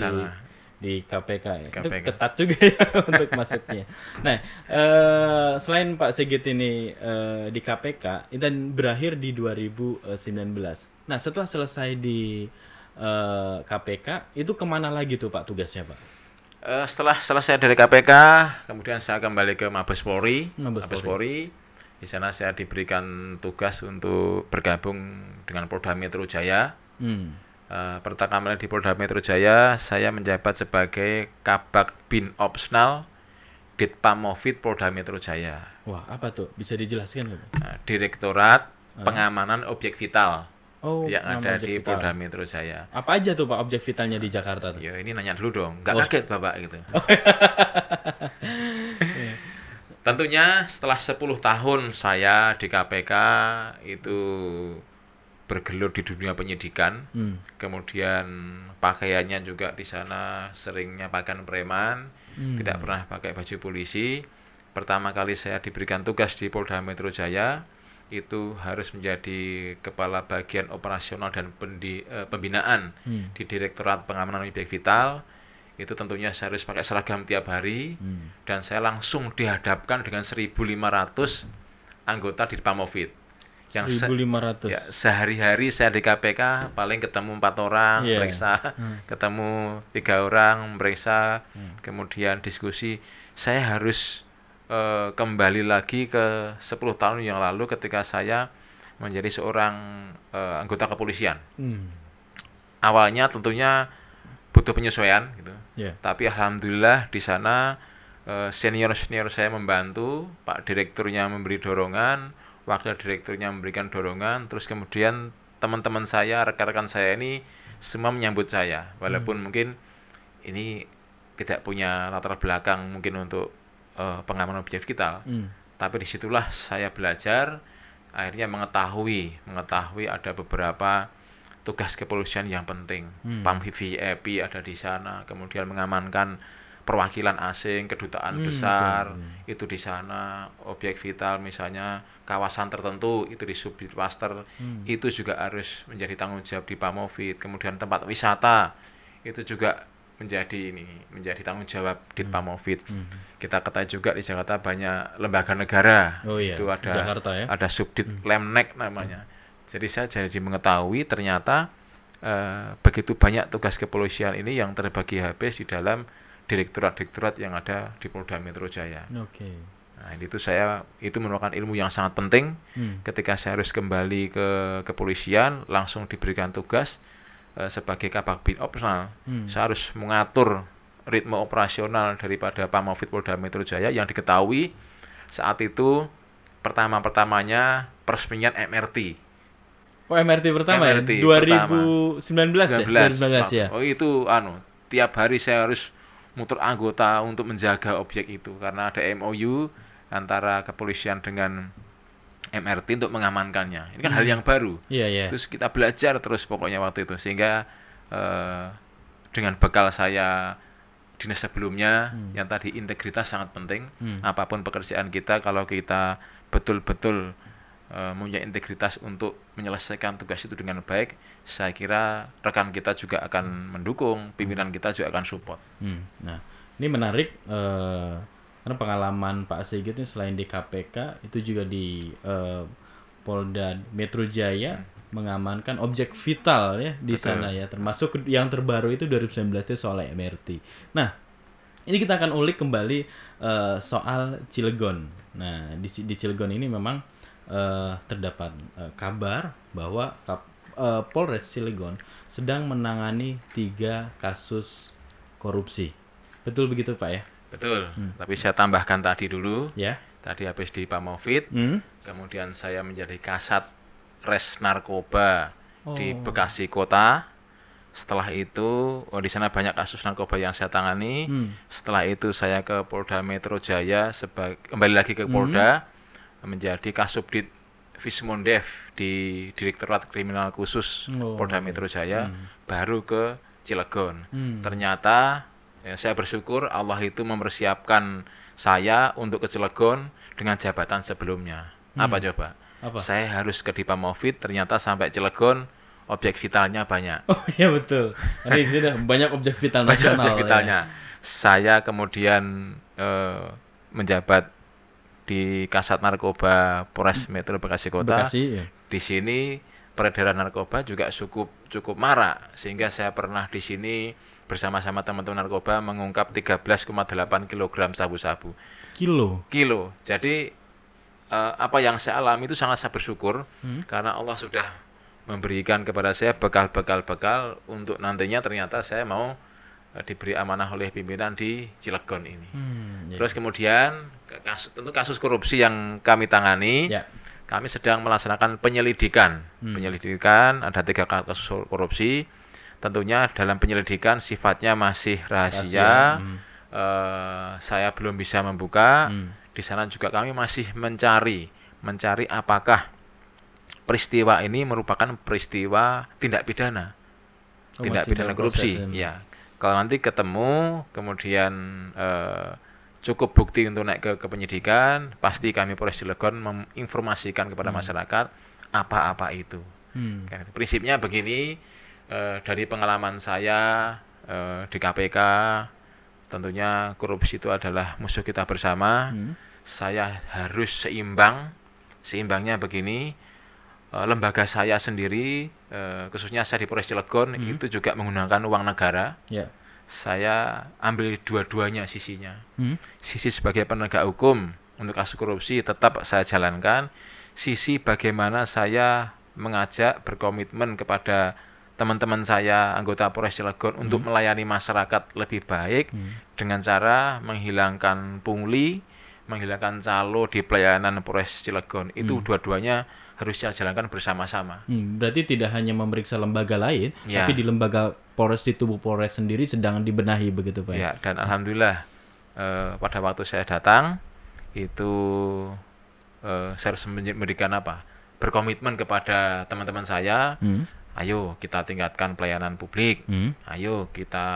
Speaker 1: di KPK ya. Itu ketat juga ya untuk masuknya. Nah, selain Pak Sigit ini di KPK, dan berakhir di 2019. Nah, setelah selesai di KPK, itu kemana lagi tuh Pak tugasnya Pak?
Speaker 2: Setelah selesai dari KPK, kemudian saya kembali ke Mabes Polri. Di sana saya diberikan tugas untuk bergabung dengan Polda Metro Jaya. Pertama kali di Polda Metro Jaya, saya menjabat sebagai Kabag Bin Opsnal Ditpamofid Polda Metro Jaya.
Speaker 1: Wah, apa tuh? Bisa dijelaskan nggak?
Speaker 2: Direktorat Pengamanan Objek Vital. Yang ada di Polda Metro Jaya.
Speaker 1: Apa aja tuh Pak objek vitalnya di Jakarta tuh?
Speaker 2: Ya ini nanya dulu dong, nggak kaget Bapak gitu. Tentunya setelah 10 tahun saya di KPK itu bergelut di dunia penyidikan, kemudian pakaiannya juga di sana seringnya pakaian preman, tidak pernah pakai baju polisi. Pertama kali saya diberikan tugas di Polda Metro Jaya, itu harus menjadi kepala bagian operasional dan pembinaan di Direktorat Pengamanan Objek Vital. Itu tentunya saya harus pakai seragam tiap hari, dan saya langsung dihadapkan dengan 1.500 anggota Ditpamofid. Yang
Speaker 1: 1.500.
Speaker 2: Sehari-hari saya di KPK paling ketemu 4 orang, meriksa, ketemu 3 orang, meriksa, kemudian diskusi. Saya harus kembali lagi ke 10 tahun yang lalu ketika saya menjadi seorang anggota kepolisian. Awalnya tentunya butuh penyesuaian gitu. Tapi alhamdulillah di sana senior-senior saya membantu, Pak Direkturnya memberi dorongan, Wakil Direkturnya memberikan dorongan, terus kemudian teman-teman saya, rekan-rekan saya ini semua menyambut saya, walaupun mungkin ini tidak punya latar belakang mungkin untuk pengamanan objek vital, tapi disitulah saya belajar, akhirnya mengetahui ada beberapa tugas kepolisian yang penting. PAM VIP ada di sana, kemudian mengamankan perwakilan asing, kedutaan besar itu di sana, objek vital misalnya kawasan tertentu itu di Subditwaster, itu juga harus menjadi tanggung jawab di Pamofid. Kemudian tempat wisata itu juga menjadi tanggung jawab Ditpamofid. Kita ketahui juga di Jakarta banyak lembaga negara. Itu ada Jakarta, ya? Ada Subdit Lemnek namanya. Jadi saya jadi mengetahui ternyata begitu banyak tugas kepolisian ini yang terbagi habis di dalam direktorat-direktorat yang ada di Polda Metro Jaya. Nah, itu merupakan ilmu yang sangat penting. Ketika saya harus kembali ke kepolisian, langsung diberikan tugas sebagai Kabag Bin Opsnal, saya harus mengatur ritme operasional daripada Pamofid Polda Metro Jaya yang diketahui saat itu pertama-pertamanya peresmian MRT.
Speaker 1: Oh, MRT pertama
Speaker 2: MRT
Speaker 1: ya? 2019 ya? 2019 ya?
Speaker 2: Oh itu tiap hari saya harus muter anggota untuk menjaga objek itu karena ada MOU antara kepolisian dengan MRT untuk mengamankannya. Ini kan hal yang baru.
Speaker 1: Iya, iya.
Speaker 2: Terus kita belajar terus pokoknya waktu itu sehingga dengan bekal saya dinas sebelumnya yang tadi integritas sangat penting. Apapun pekerjaan kita kalau kita betul-betul mempunyai integritas untuk menyelesaikan tugas itu dengan baik, saya kira rekan kita juga akan mendukung, pimpinan kita juga akan support.
Speaker 1: Nah, ini menarik karena pengalaman Pak Sigit ini selain di KPK itu juga di Polda Metro Jaya mengamankan objek vital ya di sana ya, termasuk yang terbaru itu 2019 itu soal MRT. Nah, ini kita akan ulik kembali soal Cilegon. Nah, di Cilegon ini memang terdapat kabar bahwa Polres Cilegon sedang menangani 3 kasus korupsi. Betul begitu Pak ya?
Speaker 2: Betul. Tapi saya tambahkan tadi dulu.
Speaker 1: Ya.
Speaker 2: Tadi habis di Pamovit, kemudian saya menjadi kasat res narkoba di Bekasi Kota. Setelah itu, di sana banyak kasus narkoba yang saya tangani. Setelah itu saya ke Polda Metro Jaya, kembali lagi ke Polda, menjadi Kasubdit Vismondev di Direktorat Kriminal Khusus Polda Metro Jaya, baru ke Cilegon. Ternyata saya bersyukur Allah itu mempersiapkan saya untuk ke Cilegon dengan jabatan sebelumnya. Apa coba? Saya harus ke Dipamovit, ternyata sampai Cilegon objek vitalnya banyak.
Speaker 1: Oh iya betul. Ini sudah banyak objek vital nasional.
Speaker 2: Objek vitalnya. Ya. Saya kemudian menjabat di Kasat Narkoba Polres Metro Bekasi Kota.
Speaker 1: Bekasi, ya.
Speaker 2: Di sini peredaran narkoba juga cukup marak, sehingga saya pernah di sini bersama-sama teman-teman narkoba mengungkap 13,8 kg sabu-sabu. Kilo. Jadi apa yang saya alami itu sangat saya bersyukur karena Allah sudah memberikan kepada saya bekal untuk nantinya ternyata saya mau diberi amanah oleh pimpinan di Cilegon ini. Terus kemudian tentu kasus korupsi yang kami tangani, kami sedang melaksanakan penyelidikan. Penyelidikan ada 3 kasus korupsi. Tentunya dalam penyelidikan sifatnya masih rahasia. Saya belum bisa membuka. Di sana juga kami masih mencari apakah peristiwa ini merupakan peristiwa tindak pidana, tindak pidana korupsi. Ya, kalau nanti ketemu, kemudian cukup bukti untuk naik ke penyidikan, pasti kami Polres Cilegon menginformasikan kepada masyarakat apa-apa itu. Prinsipnya begini, dari pengalaman saya di KPK, tentunya korupsi itu adalah musuh kita bersama. Saya harus seimbang. Seimbangnya begini, lembaga saya sendiri, khususnya saya di Polres Cilegon, itu juga menggunakan uang negara. Saya ambil dua-duanya sisinya. Sisi sebagai penegak hukum untuk kasus korupsi tetap saya jalankan. Sisi bagaimana saya mengajak berkomitmen kepada teman-teman saya anggota Polres Cilegon untuk melayani masyarakat lebih baik dengan cara menghilangkan pungli, menghilangkan calo di pelayanan Polres Cilegon. Itu dua-duanya harus saya jalankan bersama-sama.
Speaker 1: Berarti tidak hanya memeriksa lembaga lain, tapi di lembaga Polres, di tubuh Polres sendiri sedang dibenahi begitu Pak?
Speaker 2: Ya, dan alhamdulillah pada waktu saya datang itu saya harus memberikan berkomitmen kepada teman-teman saya. Ayo kita tingkatkan pelayanan publik. Ayo kita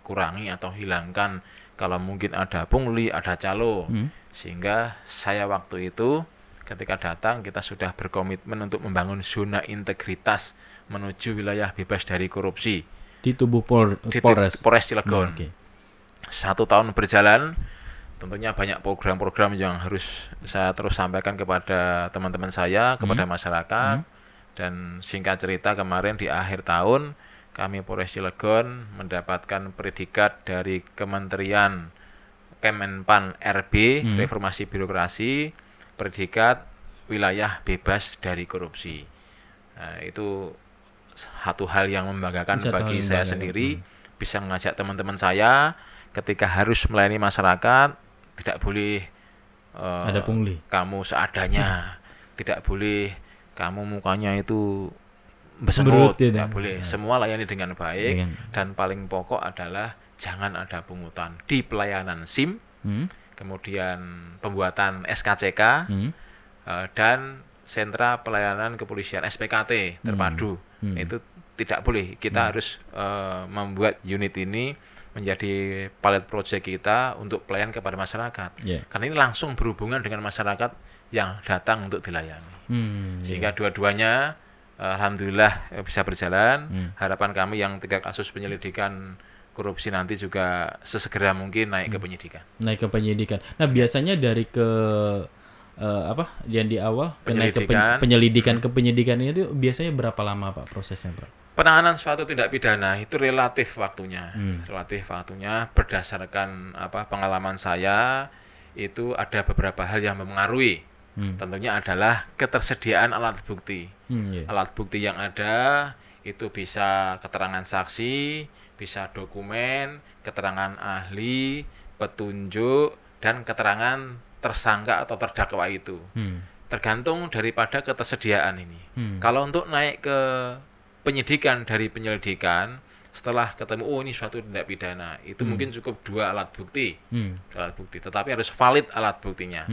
Speaker 2: kurangi atau hilangkan kalau mungkin ada pungli, ada calo. Sehingga saya waktu itu ketika datang kita sudah berkomitmen untuk membangun zona integritas menuju wilayah bebas dari korupsi
Speaker 1: di tubuh Polres
Speaker 2: Cilegon. 1 tahun berjalan, tentunya banyak program-program yang harus saya terus sampaikan kepada teman-teman saya, kepada masyarakat. Dan singkat cerita kemarin di akhir tahun kami Polres Cilegon mendapatkan predikat dari Kementerian Kemenpan RB, Reformasi Birokrasi, predikat wilayah bebas dari korupsi. Nah, itu satu hal yang membanggakan bagi saya sendiri, bisa mengajak teman-teman saya ketika harus melayani masyarakat, tidak boleh
Speaker 1: ada pungli.
Speaker 2: Kamu seadanya, tidak boleh kamu mukanya itu bersengut,
Speaker 1: Berut, ya,
Speaker 2: nggak boleh. Semua layani dengan baik,
Speaker 1: Dengan-
Speaker 2: dan paling pokok adalah jangan ada pungutan di pelayanan SIM,
Speaker 1: Hmm.
Speaker 2: kemudian pembuatan SKCK, dan sentra pelayanan kepolisian SPKT terpadu. Itu tidak boleh. Kita harus membuat unit ini menjadi pilot project kita untuk pelayanan kepada masyarakat.
Speaker 1: Yeah.
Speaker 2: Karena ini langsung berhubungan dengan masyarakat yang datang untuk dilayani. Sehingga dua-duanya alhamdulillah bisa berjalan. Harapan kami yang 3 kasus penyelidikan korupsi nanti juga sesegera mungkin naik ke penyidikan.
Speaker 1: Naik ke penyidikan. Nah, biasanya dari ke apa yang di awal ke naik ke penyelidikan ke penyidikan itu biasanya berapa lama Pak prosesnya Pak?
Speaker 2: Penanganan suatu tindak pidana itu relatif waktunya. Relatif waktunya berdasarkan pengalaman saya itu ada beberapa hal yang mempengaruhi. Tentunya adalah ketersediaan alat bukti. Alat bukti yang ada itu bisa keterangan saksi, bisa dokumen, keterangan ahli, petunjuk, dan keterangan tersangka atau terdakwa itu. Tergantung daripada ketersediaan ini. Kalau untuk naik ke penyidikan dari penyelidikan, setelah ketemu ini suatu tindak pidana, itu mungkin cukup 2 alat bukti. Alat bukti, tetapi harus valid alat buktinya.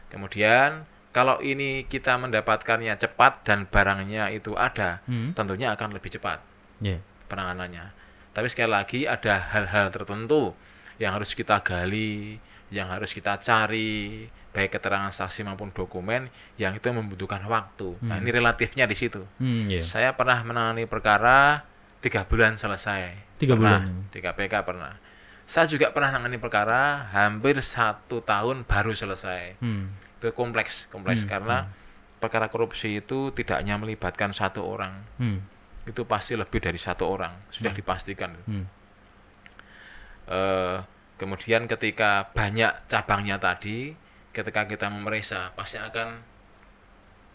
Speaker 2: Kemudian kalau ini kita mendapatkannya cepat dan barangnya itu ada, tentunya akan lebih cepat penanganannya. Tapi sekali lagi ada hal-hal tertentu yang harus kita gali, yang harus kita cari, baik keterangan saksi maupun dokumen, yang itu membutuhkan waktu. Nah, ini relatifnya di situ. Saya pernah menangani perkara 3 bulan selesai.
Speaker 1: 3 bulan
Speaker 2: di KPK pernah. Saya juga pernah menangani perkara hampir 1 tahun baru selesai. Itu kompleks karena perkara korupsi itu tidak hanya melibatkan 1 orang. Itu pasti lebih dari 1 orang, sudah dipastikan. Kemudian ketika banyak cabangnya tadi, ketika kita memeriksa pasti akan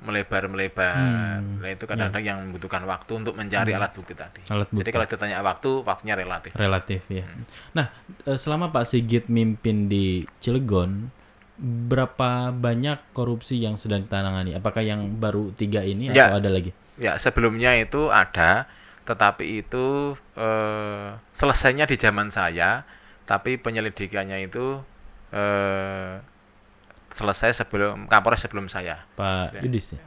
Speaker 2: melebar. Nah, itu kadang-kadang yang membutuhkan waktu untuk mencari alat bukti tadi. Jadi kalau ditanya waktunya relatif.
Speaker 1: Relatif ya. Nah, selama Pak Sigit mimpin di Cilegon, berapa banyak korupsi yang sudah ditangani? Apakah yang baru 3 ini atau ada lagi?
Speaker 2: Ya, sebelumnya itu ada, tetapi itu selesainya di zaman saya, tapi penyelidikannya itu selesai sebelum Kapolres sebelum saya.
Speaker 1: Pak Yudis ya?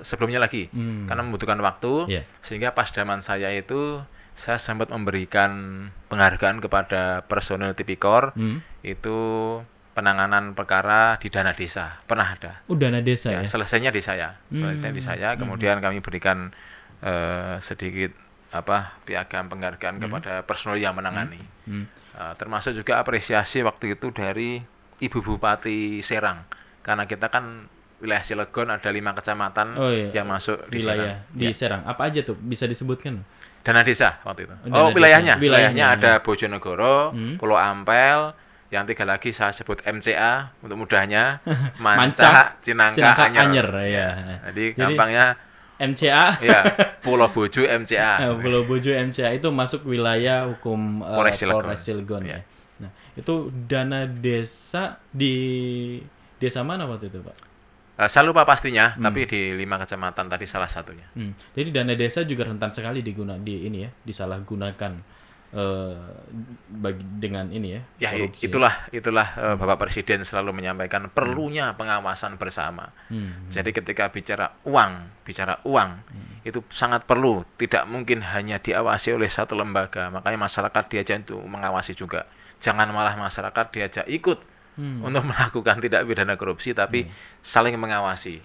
Speaker 2: Sebelumnya lagi, karena membutuhkan waktu, sehingga pas zaman saya itu saya sempat memberikan penghargaan kepada personel Tipikor, itu penanganan perkara di dana desa, pernah ada.
Speaker 1: Dana desa ya?
Speaker 2: Selesainya di saya, kemudian kami berikan sedikit piagam penghargaan kepada personel yang menangani. Termasuk juga apresiasi waktu itu dari Ibu Bupati Serang, karena kita kan wilayah Cilegon ada 5 kecamatan yang masuk di
Speaker 1: wilayah
Speaker 2: Serang.
Speaker 1: Di Serang. Apa aja tuh? Bisa disebutkan?
Speaker 2: Dana desa waktu itu.
Speaker 1: Wilayahnya
Speaker 2: ada Bojonegoro, Pulau Ampel, yang 3 lagi saya sebut MCA untuk mudahnya, Manca, Cinangka, Anyer. Jadi gampangnya
Speaker 1: MCA.
Speaker 2: Ya, Pulau Bojo MCA.
Speaker 1: Pulau Bojo MCA itu masuk wilayah hukum Polres Cilegon ya. Nah, itu dana desa di desa mana waktu itu, Pak?
Speaker 2: Saya lupa pastinya, tapi di 5 kecamatan tadi salah satunya.
Speaker 1: Jadi dana desa juga rentan sekali disalahgunakan dengan ini ya.
Speaker 2: Ya, itulah Bapak Presiden selalu menyampaikan perlunya pengawasan bersama. Jadi ketika bicara uang itu sangat perlu, tidak mungkin hanya diawasi oleh satu lembaga. Makanya masyarakat diajak untuk mengawasi juga. Jangan malah masyarakat diajak ikut untuk melakukan tindak pidana korupsi, tapi saling mengawasi.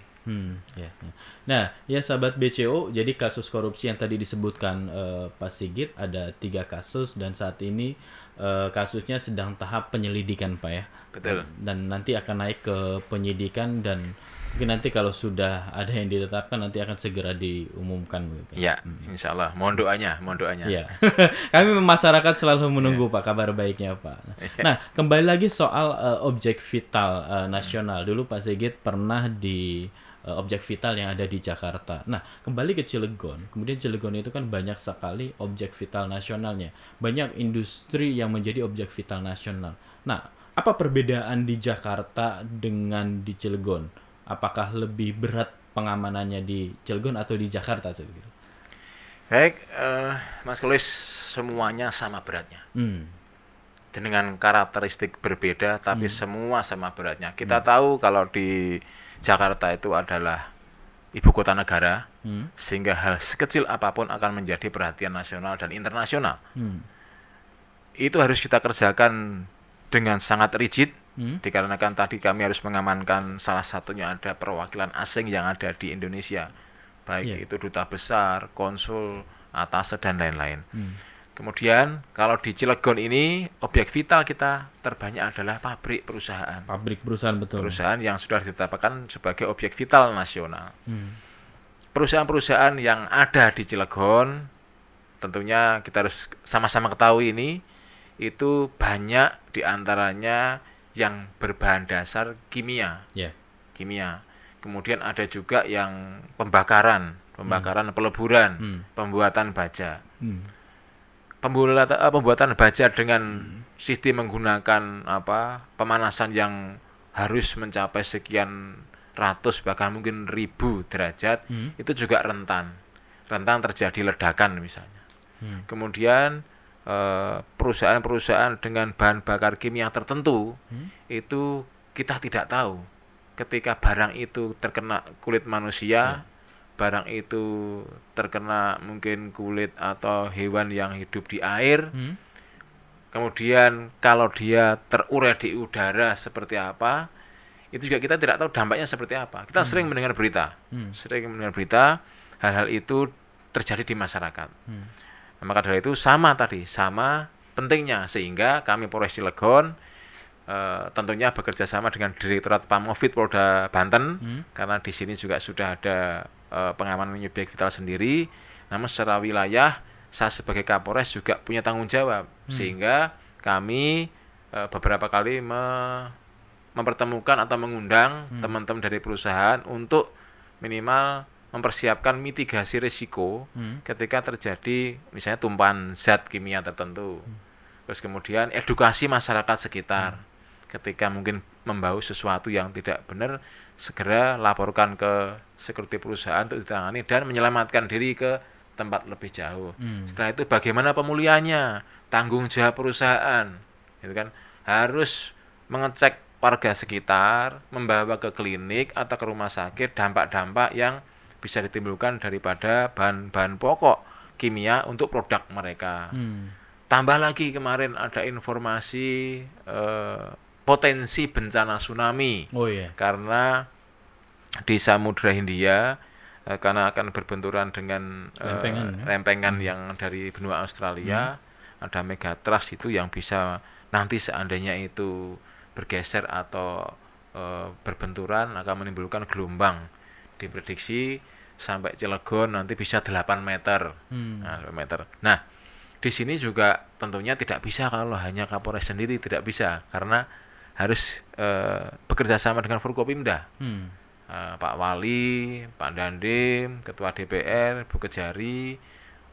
Speaker 1: Nah, ya sahabat BCO, jadi kasus korupsi yang tadi disebutkan Pak Sigit ada 3 kasus dan saat ini kasusnya sedang tahap penyelidikan, Pak ya.
Speaker 2: Betul.
Speaker 1: Dan nanti akan naik ke penyidikan dan mungkin nanti kalau sudah ada yang ditetapkan nanti akan segera diumumkan.
Speaker 2: Ya, insya Allah. Mohon doanya.
Speaker 1: Ya. Kami masyarakat selalu menunggu Pak kabar baiknya Pak. Nah, kembali lagi soal objek vital nasional. Dulu Pak Sigit pernah di objek vital yang ada di Jakarta. Nah, kembali ke Cilegon. Kemudian Cilegon itu kan banyak sekali objek vital nasionalnya. Banyak industri yang menjadi objek vital nasional. Nah, apa perbedaan di Jakarta dengan di Cilegon? Apakah lebih berat pengamanannya di Cilegon atau di Jakarta gitu?
Speaker 2: Baik, Mas Kulis, semuanya sama beratnya. Dengan karakteristik berbeda, tapi semua sama beratnya. Kita tahu kalau di Jakarta itu adalah ibu kota negara, sehingga hal sekecil apapun akan menjadi perhatian nasional dan internasional. Itu harus kita kerjakan dengan sangat rigid, dikarenakan tadi kami harus mengamankan salah satunya ada perwakilan asing yang ada di Indonesia, baik itu duta besar, konsul, atase, dan lain-lain. Kemudian kalau di Cilegon ini objek vital kita terbanyak adalah pabrik perusahaan.
Speaker 1: Pabrik perusahaan, betul.
Speaker 2: Perusahaan yang sudah ditetapkan sebagai objek vital nasional. Perusahaan-perusahaan yang ada di Cilegon, tentunya kita harus sama-sama ketahui ini, itu banyak diantaranya yang berbahan dasar kimia. Kimia. Kemudian ada juga yang pembakaran peleburan, pembuatan baja. Pembuatan baja dengan sistem menggunakan pemanasan yang harus mencapai sekian ratus bahkan mungkin 1000 derajat, itu juga rentan terjadi ledakan misalnya. Kemudian perusahaan-perusahaan dengan bahan bakar kimia tertentu, itu kita tidak tahu ketika barang itu terkena kulit manusia, barang itu terkena mungkin kulit atau hewan yang hidup di air, kemudian kalau dia terurai di udara seperti apa, itu juga kita tidak tahu dampaknya seperti apa. Kita sering mendengar berita, hal-hal itu terjadi di masyarakat. Maka dari itu sama pentingnya, sehingga kami Polres Cilegon tentunya bekerja sama dengan Direktorat Pamofit Polda Banten, karena di sini juga sudah ada pengamanan objek vital sendiri. Namun secara wilayah saya sebagai Kapolres juga punya tanggung jawab, sehingga kami beberapa kali mempertemukan atau mengundang teman-teman dari perusahaan untuk minimal mempersiapkan mitigasi risiko ketika terjadi misalnya tumpahan zat kimia tertentu. Terus kemudian edukasi masyarakat sekitar. Ketika mungkin membau sesuatu yang tidak benar, segera laporkan ke security perusahaan untuk ditangani dan menyelamatkan diri ke tempat lebih jauh. Setelah itu bagaimana pemulihannya, tanggung jawab perusahaan, gitu kan, harus mengecek warga sekitar, membawa ke klinik atau ke rumah sakit dampak-dampak yang bisa ditimbulkan daripada bahan-bahan pokok kimia untuk produk mereka. Tambah lagi kemarin ada informasi potensi bencana tsunami, karena di Samudra Hindia, karena akan berbenturan dengan lempengan yang dari benua Australia, ada megatrust itu yang bisa nanti seandainya itu bergeser atau berbenturan akan menimbulkan gelombang. Diprediksi sampai Cilegon nanti bisa 8 meter. Nah, di sini juga tentunya tidak bisa kalau hanya Kapolres sendiri, tidak bisa, karena harus bekerja sama dengan Forkopimda. Pak Wali, Pak Dandim, Ketua DPR, Bu Kejari,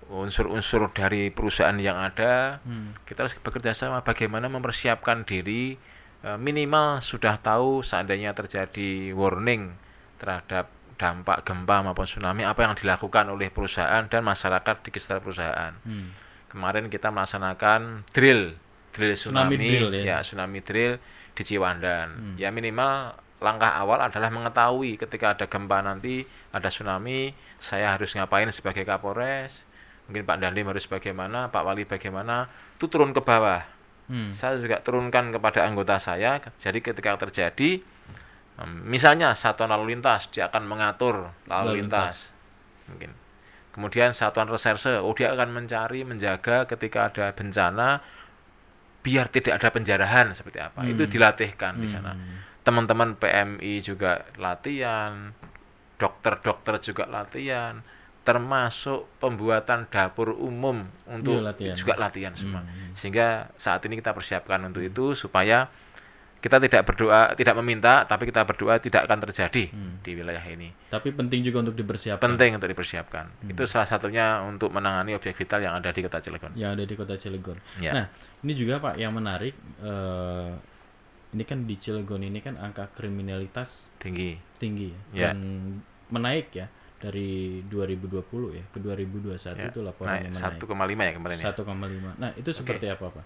Speaker 2: unsur-unsur dari perusahaan yang ada, kita harus bekerja sama bagaimana mempersiapkan diri, minimal sudah tahu seandainya terjadi warning terhadap dampak gempa maupun tsunami, apa yang dilakukan oleh perusahaan dan masyarakat di sekitar perusahaan. Kemarin kita melaksanakan drill tsunami drill di Ciwandan. Ya minimal langkah awal adalah mengetahui ketika ada gempa nanti, ada tsunami, saya harus ngapain sebagai Kapolres, mungkin Pak Dandim harus bagaimana, Pak Wali bagaimana, itu turun ke bawah. Saya juga turunkan kepada anggota saya, jadi ketika terjadi, misalnya satuan lalu lintas, dia akan mengatur lalu lintas. Mungkin. Kemudian satuan reserse, dia akan mencari, menjaga ketika ada bencana, biar tidak ada penjarahan seperti apa. Itu dilatihkan di sana. Teman-teman PMI juga latihan, dokter-dokter juga latihan, termasuk pembuatan dapur umum untuk juga latihan semua. Sehingga saat ini kita persiapkan untuk itu supaya kita tidak berdoa, tidak meminta, tapi kita berdoa tidak akan terjadi di wilayah ini.
Speaker 1: Tapi penting juga untuk dipersiapkan.
Speaker 2: Penting untuk dipersiapkan. Itu salah satunya untuk menangani objek vital yang ada di Kota Cilegon.
Speaker 1: Yang ada di Kota Cilegon. Ya. Nah, ini juga Pak yang menarik. Ini kan di Cilegon ini kan angka kriminalitas
Speaker 2: tinggi
Speaker 1: ya. Dan menaik ya dari 2020 ya ke 2021
Speaker 2: Ya,
Speaker 1: itu laporannya
Speaker 2: naik
Speaker 1: menaik
Speaker 2: 1,5 ya kemarin ya.
Speaker 1: 1,5. Nah, itu seperti apa, Pak?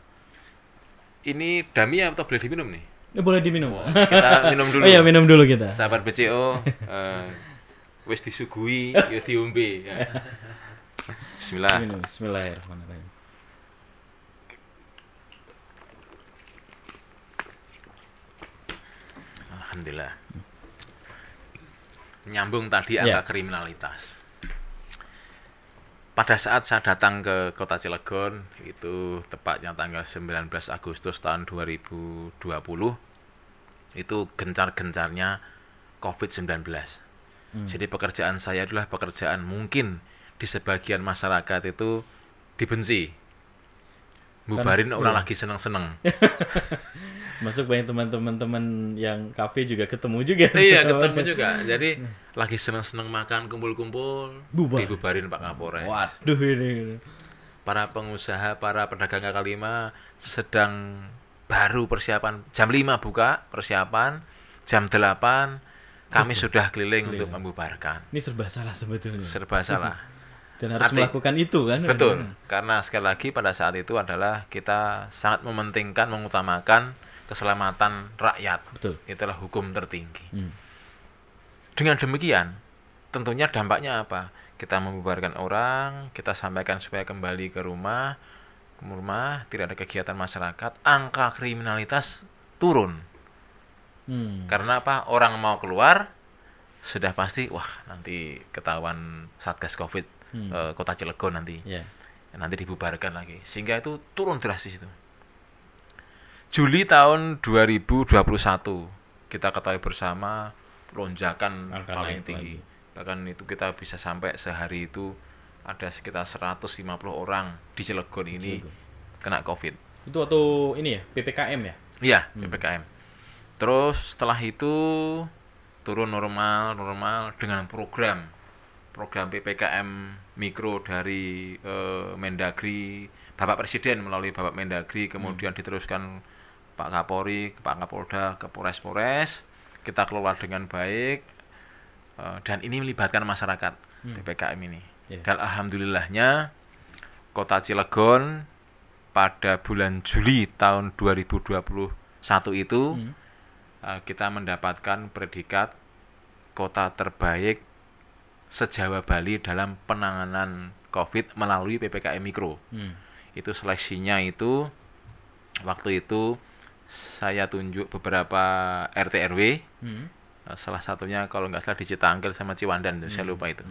Speaker 2: Ini dami atau boleh diminum nih?
Speaker 1: Boleh diminum.
Speaker 2: Oh,
Speaker 1: Pak.
Speaker 2: kita minum dulu.
Speaker 1: Oh iya, minum dulu kita.
Speaker 2: Sahabat BCO, wis disuguhi, ya diombe. Ya. Bismillah.
Speaker 1: Minum. Bismillahirrahmanirrahim.
Speaker 2: Alhamdulillah. Nyambung tadi angka kriminalitas. Pada saat saya datang ke Kota Cilegon, itu tepatnya tanggal 19 Agustus tahun 2020, itu gencar-gencarnya COVID-19. Jadi pekerjaan saya adalah pekerjaan mungkin di sebagian masyarakat itu dibenci. Bubarin orang lagi seneng-seneng.
Speaker 1: Masuk banyak teman-teman yang kafe juga ketemu juga.
Speaker 2: Iya, ketemu juga. Jadi lagi seneng-seneng makan, kumpul-kumpul, dibubarin Pak Kapolres.
Speaker 1: Waduh ini.
Speaker 2: Para pengusaha, para pedagang kaki lima sedang baru persiapan. Jam 5 buka persiapan, jam 8 kami sudah keliling untuk membubarkan.
Speaker 1: Ini serba salah sebetulnya.
Speaker 2: Serba salah.
Speaker 1: Dan harus melakukan itu kan?
Speaker 2: Betul. Karena sekali lagi pada saat itu adalah kita sangat mementingkan, mengutamakan keselamatan rakyat.
Speaker 1: Betul.
Speaker 2: Itulah hukum tertinggi. Dengan demikian, tentunya dampaknya apa? Kita membubarkan orang, kita sampaikan supaya kembali ke rumah, tidak ada kegiatan masyarakat, angka kriminalitas turun. Karena apa? Orang mau keluar, sudah pasti, wah nanti ketahuan Satgas Covid Kota Cilegon nanti. Nanti dibubarkan lagi. Sehingga itu turun drastis itu. Juli tahun 2021 kita ketahui bersama lonjakan paling tinggi. Bahkan itu kita bisa sampai sehari itu ada sekitar 150 orang di Cilegon ini kena Covid.
Speaker 1: Itu waktu ini ya, PPKM ya?
Speaker 2: Iya, PPKM. Terus setelah itu turun normal dengan program PPKM mikro dari Mendagri, Bapak Presiden melalui Bapak Mendagri, kemudian diteruskan Pak Kapolri, Pak Kapolda, ke Polres, kita kelola dengan baik, dan ini melibatkan masyarakat PPKM ini. Dan alhamdulillahnya Kota Cilegon pada bulan Juli tahun 2021 itu kita mendapatkan predikat kota terbaik se-Jawa Bali dalam penanganan COVID melalui PPKM Mikro. Itu seleksinya itu waktu itu saya tunjuk beberapa RT RW, salah satunya kalau nggak salah di Citangkil sama Ciwandan, saya lupa itu.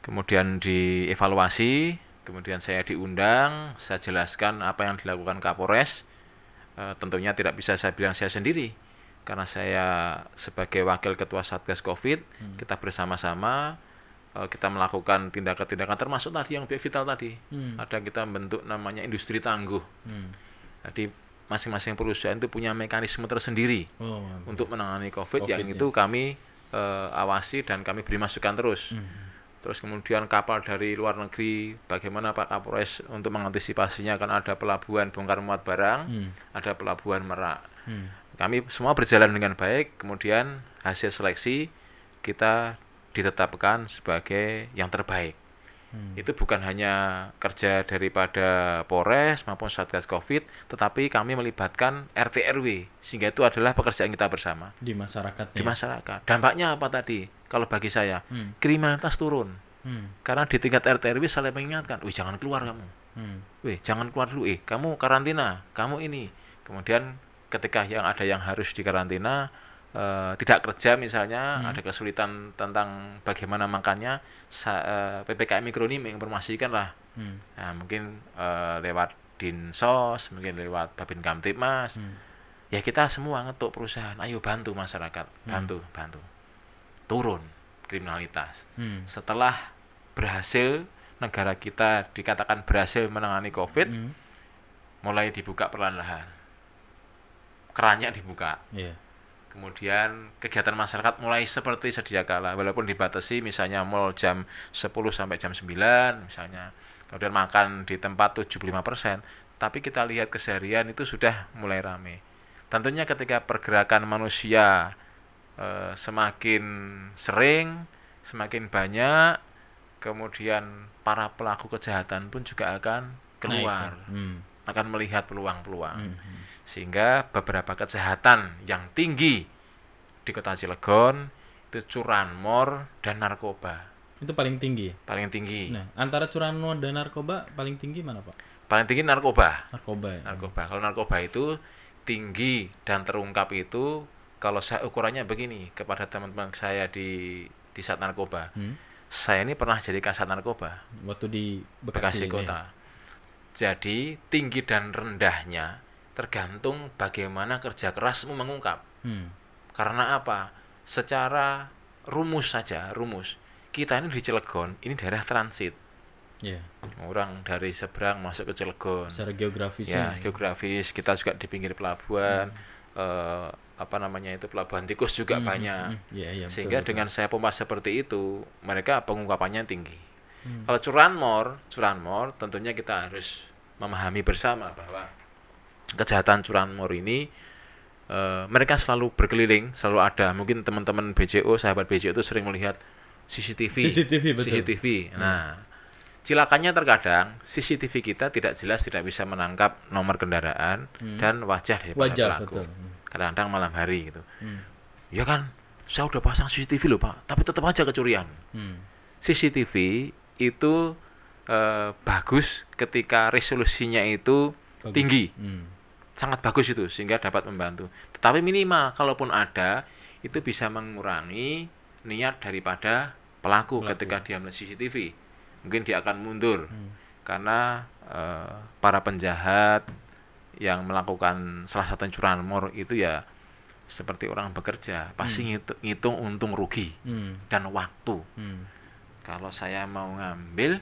Speaker 2: Kemudian dievaluasi, kemudian saya diundang, saya jelaskan apa yang dilakukan Kapolres. Tentunya tidak bisa saya bilang saya sendiri, karena saya sebagai wakil ketua Satgas Covid, kita bersama-sama kita melakukan tindakan-tindakan termasuk tadi yang vital tadi. Ada kita bentuk namanya industri tangguh. Jadi masing-masing perusahaan itu punya mekanisme tersendiri untuk menangani COVID yang itu kami awasi dan kami beri masukan terus. Terus kemudian kapal dari luar negeri, bagaimana Pak Kapolres untuk mengantisipasinya, kan ada pelabuhan bongkar muat barang, ada pelabuhan Merak. Kami semua berjalan dengan baik, kemudian hasil seleksi kita ditetapkan sebagai yang terbaik. Itu bukan hanya kerja daripada Polres maupun Satgas Covid, tetapi kami melibatkan RT RW, sehingga itu adalah pekerjaan kita bersama
Speaker 1: di masyarakat.
Speaker 2: Di masyarakat. Dampaknya apa tadi? Kalau bagi saya, kriminalitas turun. Karena di tingkat RT RW saling mengingatkan, wih jangan keluar kamu, wih jangan keluar dulu, kamu karantina, kamu ini. Kemudian ketika ada yang harus dikarantina, tidak kerja misalnya, ada kesulitan tentang bagaimana makannya, PPKM Mikro ini menginformasikan lah. Nah, mungkin lewat Dinsos, mungkin lewat Babin Kamtibmas. Ya kita semua ngetuk perusahaan, ayo bantu masyarakat, bantu. Turun kriminalitas. Setelah berhasil, negara kita dikatakan berhasil menangani COVID, mulai dibuka perlahan-lahan. Kerannya dibuka. Kemudian kegiatan masyarakat mulai seperti sedia kala, walaupun dibatasi, misalnya mall jam 10 sampai jam 9 misalnya, kemudian makan di tempat 75%, tapi kita lihat keseharian itu sudah mulai ramai. Tentunya ketika pergerakan manusia semakin sering, semakin banyak, kemudian para pelaku kejahatan pun juga akan keluar, akan melihat peluang-peluang. Sehingga beberapa kejahatan yang tinggi di kota Cilegon itu curanmor dan narkoba.
Speaker 1: Itu paling tinggi.
Speaker 2: Paling tinggi.
Speaker 1: Nah, antara curanmor dan narkoba paling tinggi mana, Pak?
Speaker 2: Paling tinggi narkoba.
Speaker 1: Narkoba. Ya?
Speaker 2: Narkoba. Kalau narkoba itu tinggi dan terungkap itu, kalau saya ukurannya begini kepada teman-teman saya di Sat Narkoba. Saya ini pernah jadi kasat narkoba.
Speaker 1: Waktu di
Speaker 2: Bekasi Kota. Jadi tinggi dan rendahnya tergantung bagaimana kerja kerasmu mengungkap. Karena apa? Secara rumus saja, kita ini di Cilegon, ini daerah transit. Orang dari seberang masuk ke Cilegon.
Speaker 1: Secara geografis.
Speaker 2: Geografis. Kita juga di pinggir pelabuhan. Pelabuhan tikus juga banyak. Sehingga betul, dengan saya pompa seperti itu, mereka pengungkapannya tinggi. Kalau curanmor tentunya kita harus memahami bersama bahwa kejahatan curanmor ini mereka selalu berkeliling, selalu ada. Mungkin teman-teman BCO, sahabat BCO itu sering melihat CCTV.
Speaker 1: Betul.
Speaker 2: Nah, cilakanya terkadang CCTV kita tidak jelas, tidak bisa menangkap nomor kendaraan dan wajah dari pelaku. Kadang-kadang malam hari gitu. Ya kan, saya udah pasang CCTV loh Pak, tapi tetap aja kecurian. CCTV itu bagus ketika resolusinya itu tinggi. Sangat bagus itu, sehingga dapat membantu. Tetapi minimal, kalaupun ada, itu bisa mengurangi niat daripada pelaku. Ketika dia melihat CCTV. Mungkin dia akan mundur. Karena para penjahat yang melakukan salah satu curanmor itu ya seperti orang bekerja. Pasti ngitung untung rugi dan waktu. Kalau saya mau ngambil,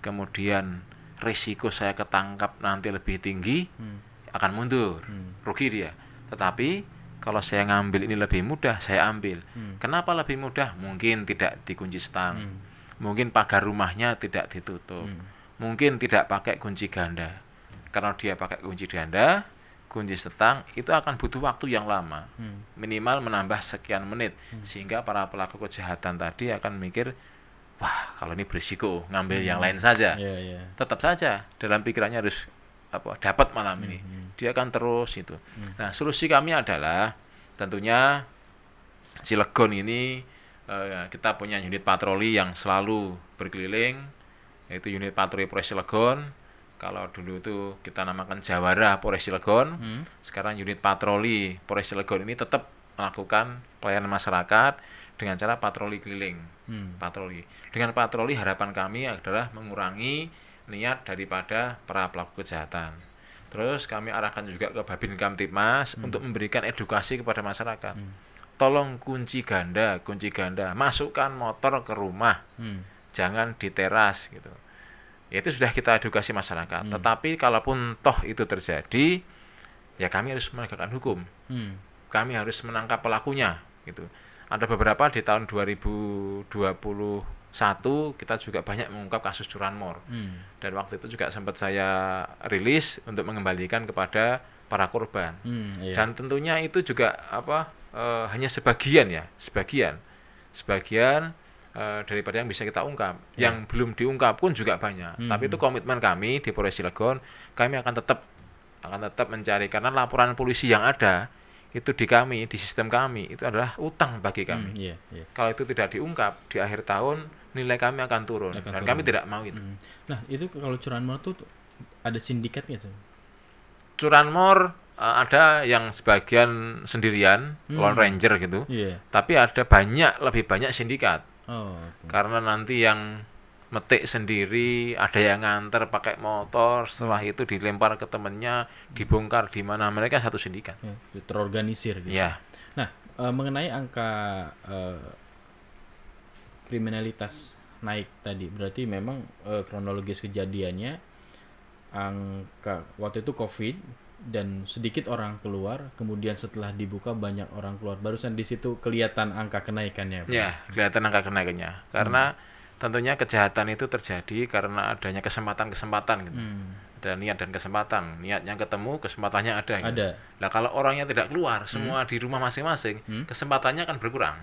Speaker 2: kemudian risiko saya ketangkap nanti lebih tinggi, akan mundur, rugi dia. Tetapi kalau saya ngambil ini lebih mudah, saya ambil. Kenapa lebih mudah? Mungkin tidak dikunci stang, mungkin pagar rumahnya tidak ditutup, mungkin tidak pakai kunci ganda. Karena dia pakai kunci ganda, kunci stang, itu akan butuh waktu yang lama, minimal menambah sekian menit, sehingga para pelaku kejahatan tadi akan mikir, wah kalau ini berisiko, ngambil yang lain saja. Tetap saja dalam pikirannya harus dapat malam ini, dia akan terus itu. Nah, solusi kami adalah tentunya Cilegon ini kita punya unit patroli yang selalu berkeliling, yaitu unit patroli Polres Cilegon. Kalau dulu itu kita namakan Jawara Polres Cilegon, sekarang unit patroli Polres Cilegon ini tetap melakukan pelayanan masyarakat dengan cara patroli keliling. Patroli. Dengan patroli harapan kami adalah mengurangi niat daripada para pelaku kejahatan. Terus kami arahkan juga ke Babin Kamtipmas untuk memberikan edukasi kepada masyarakat. Tolong kunci ganda, masukkan motor ke rumah, jangan di teras gitu. Itu sudah kita edukasi masyarakat. Tetapi kalaupun toh itu terjadi, ya kami harus menegakkan hukum. Kami harus menangkap pelakunya gitu. Ada beberapa di tahun 2021 kita juga banyak mengungkap kasus curanmor. Dan waktu itu juga sempat saya rilis untuk mengembalikan kepada para korban. Dan tentunya itu juga hanya sebagian daripada yang bisa kita ungkap. Yang belum diungkap pun juga banyak. Tapi itu komitmen kami di Polres Cilegon, kami akan tetap mencari, karena laporan polisi yang ada itu di kami, di sistem kami, itu adalah utang bagi kami. Kalau itu tidak diungkap, di akhir tahun nilai kami akan turun. Kami tidak mau itu.
Speaker 1: Nah, itu kalau curanmor tuh ada sindikatnya tuh?
Speaker 2: Curanmor ada yang sebagian sendirian, Lone Ranger gitu. Tapi ada lebih banyak sindikat. Karena nanti yang metik sendiri, ada yang nganter pakai motor, setelah itu dilempar ke temennya, dibongkar di mana, mereka satu sindikat.
Speaker 1: Terorganisir gitu. Nah, mengenai angka kriminalitas naik tadi, berarti memang kronologis kejadiannya angka waktu itu COVID dan sedikit orang keluar, kemudian setelah dibuka banyak orang keluar. Barusan di situ kelihatan angka kenaikannya.
Speaker 2: Kelihatan angka kenaikannya. Karena tentunya kejahatan itu terjadi karena adanya kesempatan-kesempatan gitu. Ada niat dan kesempatan. Niatnya ketemu, kesempatannya ada. Gitu. Nah, kalau orangnya tidak keluar, semua di rumah masing-masing, kesempatannya akan berkurang.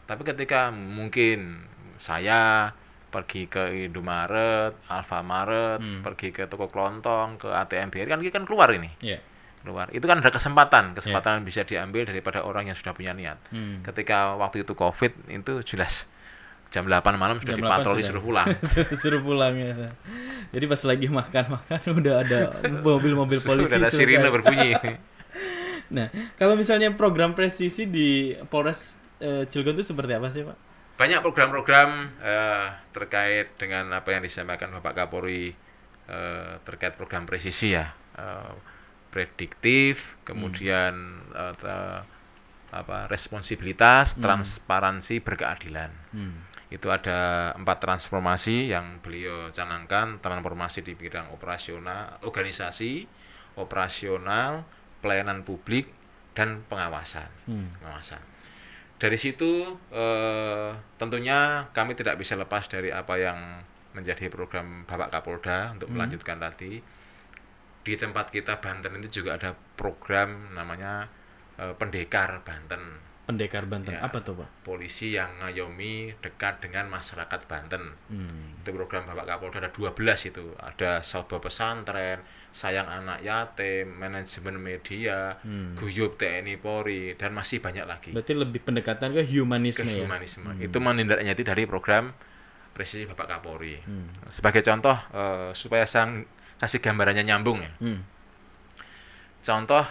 Speaker 2: Tapi ketika mungkin saya pergi ke Indomaret, Alfamaret, pergi ke toko kelontong, ke ATM BRI, kan kita kan keluar ini.
Speaker 1: Iya.
Speaker 2: Keluar. Itu kan ada kesempatan bisa diambil daripada orang yang sudah punya niat. Ketika waktu itu Covid, itu jelas jam 8 malam sudah
Speaker 1: Jam 8
Speaker 2: dipatroli
Speaker 1: sudah.
Speaker 2: suruh pulang.
Speaker 1: Suruh pulang ya. Jadi pas lagi makan udah ada mobil-mobil polisi
Speaker 2: Sudah ada
Speaker 1: selesai.
Speaker 2: sirine berbunyi.
Speaker 1: Nah, kalau misalnya program presisi di Polres Cilegon itu seperti apa sih, Pak?
Speaker 2: Banyak program-program terkait dengan apa yang disampaikan Bapak Kapolri terkait program presisi ya. Prediktif, kemudian responsibilitas, transparansi, berkeadilan. Itu ada 4 transformasi yang beliau canangkan, transformasi di bidang operasional, organisasi, operasional, pelayanan publik, dan pengawasan. Dari situ tentunya kami tidak bisa lepas dari apa yang menjadi program Bapak Kapolda untuk melanjutkan tadi. Di tempat kita Banten itu juga ada program namanya Pendekar Banten.
Speaker 1: Pendekar Banten,
Speaker 2: Ya,
Speaker 1: apa tuh, Pak?
Speaker 2: polisi yang ngayomi dekat dengan masyarakat Banten. Itu program Bapak Kapolda ada 12 itu. Ada Sobo Pesantren, Sayang Anak Yatim, Manajemen Media, Guyub TNI Polri, dan masih banyak lagi.
Speaker 1: Berarti lebih pendekatan ke humanisme, ya?
Speaker 2: Humanisme. Itu menindaklanjuti dari program presisi Bapak Kapolri. Sebagai contoh, supaya saya kasih gambarannya nyambung ya. Contoh,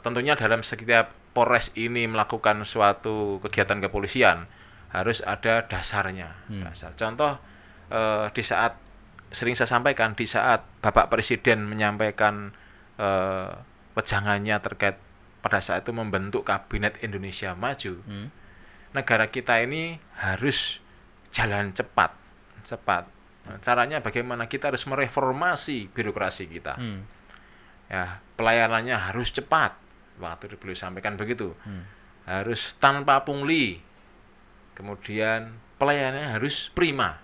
Speaker 2: tentunya dalam setiap Polres ini melakukan suatu kegiatan kepolisian harus ada dasarnya. Dasar. Contoh, di saat sering saya sampaikan, di saat Bapak Presiden menyampaikan wejangannya terkait pada saat itu membentuk Kabinet Indonesia Maju, negara kita ini harus jalan cepat. Nah, caranya bagaimana? Kita harus mereformasi birokrasi kita. Ya, pelayanannya harus cepat. Waktu itu beliau sampaikan begitu. Harus tanpa pungli. Kemudian pelayanannya harus prima.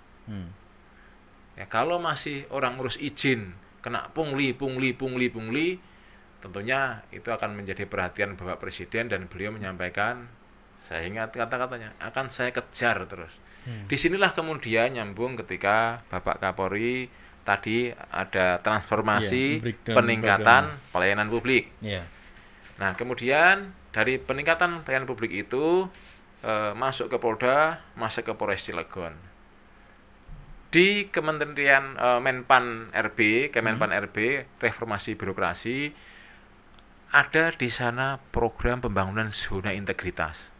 Speaker 2: Ya, kalau masih orang ngurus izin kena pungli, tentunya itu akan menjadi perhatian Bapak Presiden, dan beliau menyampaikan, saya ingat kata-katanya, akan saya kejar terus. Disinilah kemudian nyambung ketika Bapak Kapolri tadi ada transformasi, peningkatan pelayanan publik. Nah, kemudian dari peningkatan pelayanan publik itu masuk ke Polda, masuk ke Polres Cilegon. Di Kementerian Menpan RB, Kemenpan RB, reformasi birokrasi, ada di sana program pembangunan zona integritas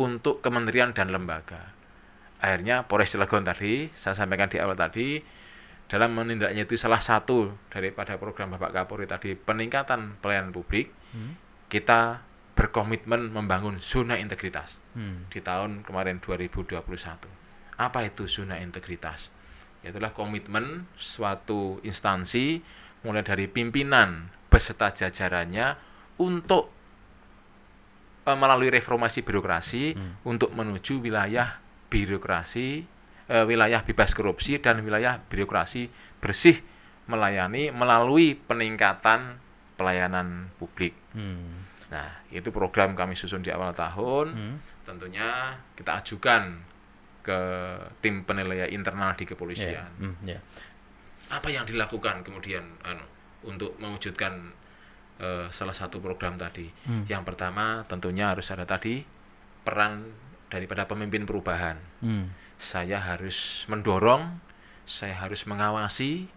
Speaker 2: untuk kementerian dan lembaga. Akhirnya Polres Cilegon tadi, saya sampaikan di awal tadi, dalam menindaknya itu salah satu daripada program Bapak Kapolri tadi, peningkatan pelayanan publik, kita berkomitmen membangun zona integritas di tahun kemarin 2021. Apa itu zona integritas? Itulah komitmen suatu instansi mulai dari pimpinan beserta jajarannya untuk melalui reformasi birokrasi untuk menuju wilayah birokrasi, wilayah bebas korupsi dan wilayah birokrasi bersih, melayani melalui peningkatan pelayanan publik. Nah, itu program kami susun di awal tahun. Tentunya kita ajukan ke tim penilai internal di kepolisian. Apa yang dilakukan kemudian untuk mewujudkan salah satu program tadi? Yang pertama tentunya harus ada tadi peran daripada pemimpin perubahan. Saya harus mendorong, saya harus mengawasi,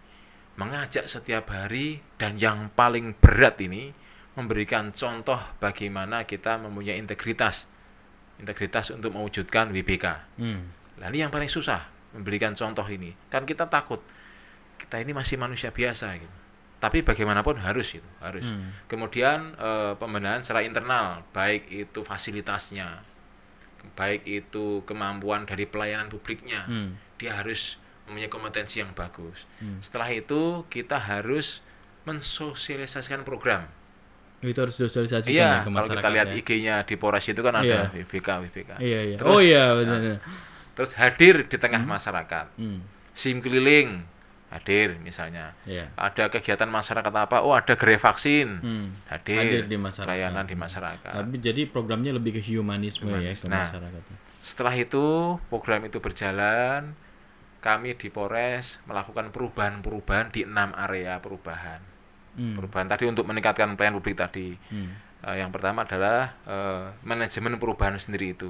Speaker 2: mengajak setiap hari, dan yang paling berat ini memberikan contoh bagaimana kita mempunyai integritas untuk mewujudkan WBK. Nah, ini yang paling susah, memberikan contoh ini. Kan kita takut, kita ini masih manusia biasa gitu. Tapi bagaimanapun harus. Kemudian pembenahan secara internal, baik itu fasilitasnya, baik itu kemampuan dari pelayanan publiknya, dia harus mempunyai kompetensi yang bagus. Setelah itu kita harus mensosialisasikan program.
Speaker 1: Itu harus sosialisasikan
Speaker 2: ya,
Speaker 1: ke masyarakat.
Speaker 2: Kalau kita lihat IG-nya di Polres itu kan ada WBK.
Speaker 1: Terus,
Speaker 2: benar. Terus hadir di tengah masyarakat. SIM keliling, hadir misalnya.
Speaker 1: Iya.
Speaker 2: Ada kegiatan masyarakat apa? Oh, ada gerai vaksin.
Speaker 1: Hadir di masyarakat.
Speaker 2: Pelayanan di masyarakat.
Speaker 1: Tapi jadi programnya lebih ke humanisme ya ke
Speaker 2: Nah,
Speaker 1: masyarakat.
Speaker 2: setelah itu program itu berjalan, kami di Polres melakukan perubahan-perubahan di 6 area perubahan. Perubahan tadi untuk meningkatkan pelayanan publik tadi. Yang pertama adalah manajemen perubahan sendiri itu.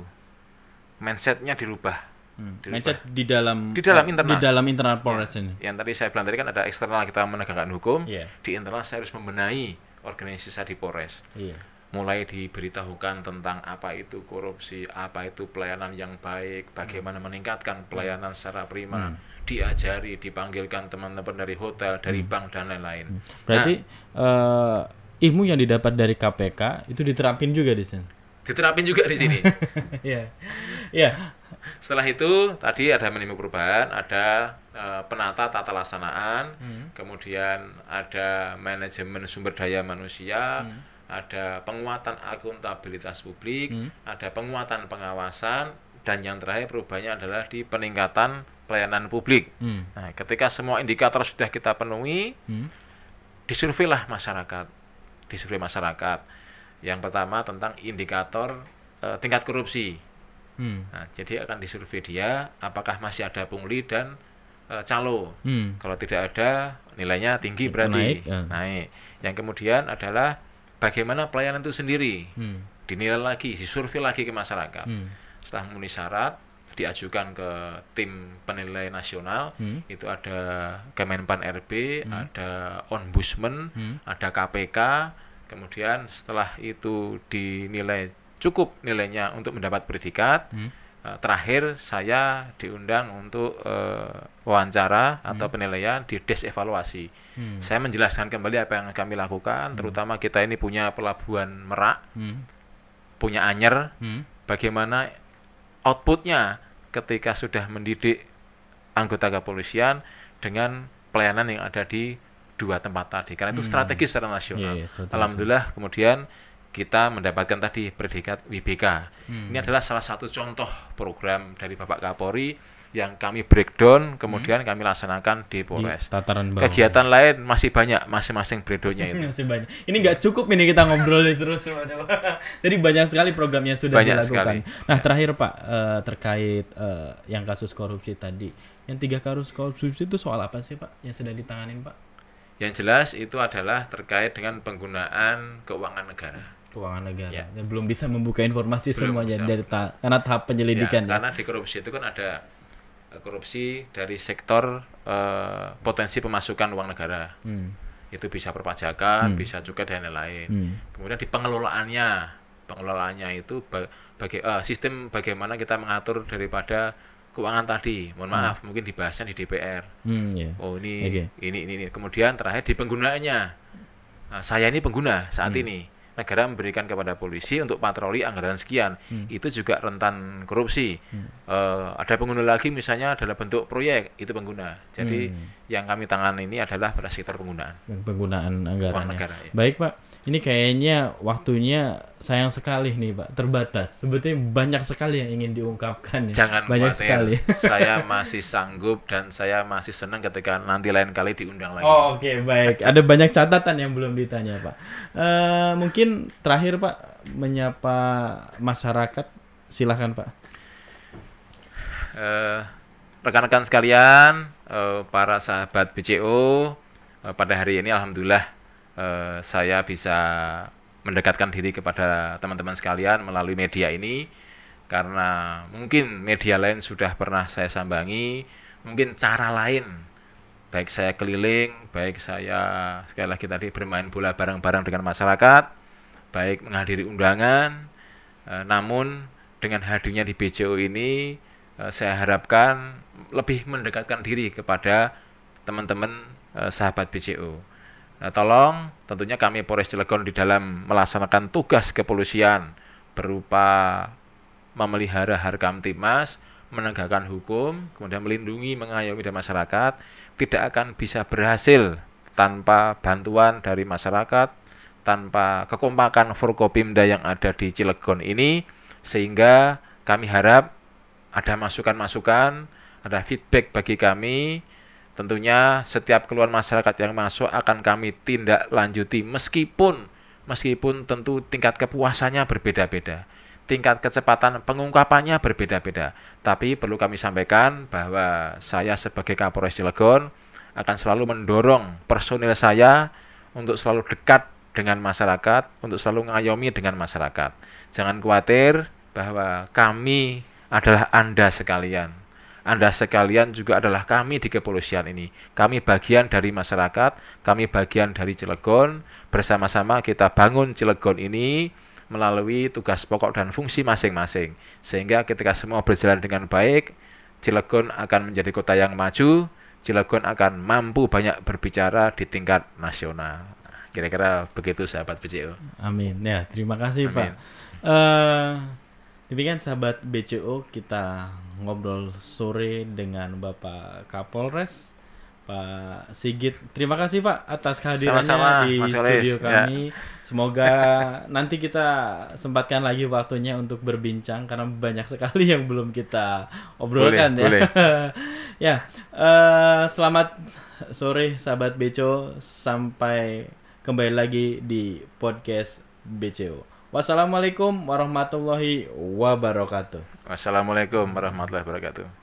Speaker 2: Mindsetnya dirubah.
Speaker 1: Mindset di dalam
Speaker 2: internal.
Speaker 1: Di dalam internal Polres ini.
Speaker 2: Yang tadi saya bilang tadi kan ada eksternal kita menegakkan hukum,
Speaker 1: Iya.
Speaker 2: di internal saya harus membenahi organisasi saya di Polres.
Speaker 1: Iya.
Speaker 2: Mulai diberitahukan tentang apa itu korupsi, apa itu pelayanan yang baik, bagaimana meningkatkan pelayanan secara prima, diajari, dipanggilkan teman-teman dari hotel, dari bank dan lain-lain.
Speaker 1: Berarti ilmu yang didapat dari KPK itu diterapin juga di sini.
Speaker 2: Diterapin juga di sini.
Speaker 1: Iya. Iya.
Speaker 2: Setelah itu tadi ada manajemen perubahan, ada penata tata laksanaan, kemudian ada manajemen sumber daya manusia, ada penguatan akuntabilitas publik, ada penguatan pengawasan, dan yang terakhir perubahannya adalah di peningkatan pelayanan publik. Nah, ketika semua indikator sudah kita penuhi, disurveilah masyarakat. Disurvei masyarakat. Yang pertama tentang indikator tingkat korupsi. Nah, jadi akan disurvei dia apakah masih ada pungli dan calo. Kalau tidak ada, nilainya tinggi berarti naik. Yang kemudian adalah bagaimana pelayanan itu sendiri. Dinilai lagi, disurvei lagi ke masyarakat. Setelah memenuhi syarat, diajukan ke tim penilai nasional. Itu ada Kemenpan RB, ada Ombudsman, ada KPK. Kemudian setelah itu dinilai cukup nilainya untuk mendapat predikat, terakhir saya diundang untuk wawancara atau penilaian di desk evaluasi. Saya menjelaskan kembali apa yang kami lakukan, terutama kita ini punya pelabuhan Merak, punya Anyer, bagaimana outputnya ketika sudah mendidik anggota kepolisian dengan pelayanan yang ada di 2 tempat tadi, karena itu strategis secara nasional.
Speaker 1: Strategis.
Speaker 2: Alhamdulillah kemudian kita mendapatkan tadi predikat WBK. Ini adalah salah satu contoh program dari Bapak Kapolri yang kami breakdown, kemudian kami laksanakan di Polres.
Speaker 1: Di tataran bawah.
Speaker 2: Kegiatan lain masih banyak, masing-masing breakdownnya itu.
Speaker 1: Masih banyak. Ini nggak cukup ini kita ngobrol terus. Jadi banyak sekali program yang sudah
Speaker 2: Banyak
Speaker 1: dilakukan.
Speaker 2: sekali.
Speaker 1: Nah terakhir Pak, terkait yang kasus korupsi tadi. Yang 3 kasus korupsi itu soal apa sih Pak yang sudah ditanganin Pak?
Speaker 2: Yang jelas itu adalah terkait dengan penggunaan keuangan negara.
Speaker 1: Keuangan negara.
Speaker 2: Ya.
Speaker 1: Yang belum bisa membuka informasi
Speaker 2: Belum
Speaker 1: semuanya
Speaker 2: bisa.
Speaker 1: dari karena tahap penyelidikan.
Speaker 2: Ya, karena di korupsi itu kan ada korupsi dari sektor potensi pemasukan uang negara. Itu bisa perpajakan, bisa juga dan lain-lain. Kemudian di pengelolaannya itu sistem bagaimana kita mengatur daripada keuangan tadi. Mohon maaf, mungkin dibahasnya di DPR.
Speaker 1: Yeah.
Speaker 2: Oh ini. Kemudian terakhir di penggunaannya. Nah, saya ini pengguna saat ini. Negara memberikan kepada polisi untuk patroli anggaran sekian. Itu juga rentan korupsi. Ada pengguna lagi misalnya adalah bentuk proyek, itu pengguna. Jadi yang kami tangani ini adalah pada sektor penggunaan.
Speaker 1: Penggunaan anggaran.
Speaker 2: Negara, ya.
Speaker 1: Baik Pak. Ini kayaknya waktunya sayang sekali nih Pak, terbatas. Sebetulnya banyak sekali yang ingin diungkapkan. Ya.
Speaker 2: Jangan
Speaker 1: banyak
Speaker 2: khawatir,
Speaker 1: sekali.
Speaker 2: saya masih sanggup dan saya masih senang ketika nanti lain kali diundang lagi.
Speaker 1: Oh, Oke, baik. Ada banyak catatan yang belum ditanya Pak. Mungkin terakhir Pak, menyapa masyarakat, silahkan Pak.
Speaker 2: Rekan-rekan sekalian, para sahabat BCO, pada hari ini alhamdulillah saya bisa mendekatkan diri kepada teman-teman sekalian melalui media ini, karena mungkin media lain sudah pernah saya sambangi, mungkin cara lain, baik saya keliling, baik saya sekali lagi tadi bermain bola bareng-bareng dengan masyarakat, baik menghadiri undangan, namun dengan hadirnya di BCO ini saya harapkan lebih mendekatkan diri kepada teman-teman sahabat BCO. Tolong tentunya kami Polres Cilegon di dalam melaksanakan tugas kepolisian berupa memelihara Harkamtibmas, menegakkan hukum, kemudian melindungi, mengayomi dan masyarakat, tidak akan bisa berhasil tanpa bantuan dari masyarakat, tanpa kekompakan Forkopimda yang ada di Cilegon ini, sehingga kami harap ada masukan-masukan, ada feedback bagi kami tentunya setiap keluhan masyarakat yang masuk akan kami tindak lanjuti meskipun tentu tingkat kepuasannya berbeda-beda. Tingkat kecepatan pengungkapannya berbeda-beda. Tapi perlu kami sampaikan bahwa saya sebagai Kapolres Cilegon akan selalu mendorong personil saya untuk selalu dekat dengan masyarakat, untuk selalu mengayomi dengan masyarakat. Jangan khawatir bahwa kami adalah Anda sekalian. Anda sekalian juga adalah kami di kepolisian ini. Kami bagian dari masyarakat, kami bagian dari Cilegon. Bersama-sama kita bangun Cilegon ini melalui tugas pokok dan fungsi masing-masing. Sehingga ketika semua berjalan dengan baik, Cilegon akan menjadi kota yang maju, Cilegon akan mampu banyak berbicara di tingkat nasional. Kira-kira begitu sahabat BCO.
Speaker 1: Amin. Ya, terima kasih
Speaker 2: Amin.
Speaker 1: Pak. Demikian sahabat BCO, kita ngobrol sore dengan Bapak Kapolres Pak Sigit. Terima kasih Pak atas kehadirannya
Speaker 2: Sama-sama,
Speaker 1: di
Speaker 2: Mas
Speaker 1: studio
Speaker 2: Olis.
Speaker 1: kami. Semoga nanti kita sempatkan lagi waktunya untuk berbincang karena banyak sekali yang belum kita obrolkan
Speaker 2: Boleh.
Speaker 1: Ya, selamat sore sahabat BCO. Sampai kembali lagi di podcast BCO. Wassalamualaikum warahmatullahi wabarakatuh.
Speaker 2: Wassalamualaikum warahmatullahi wabarakatuh.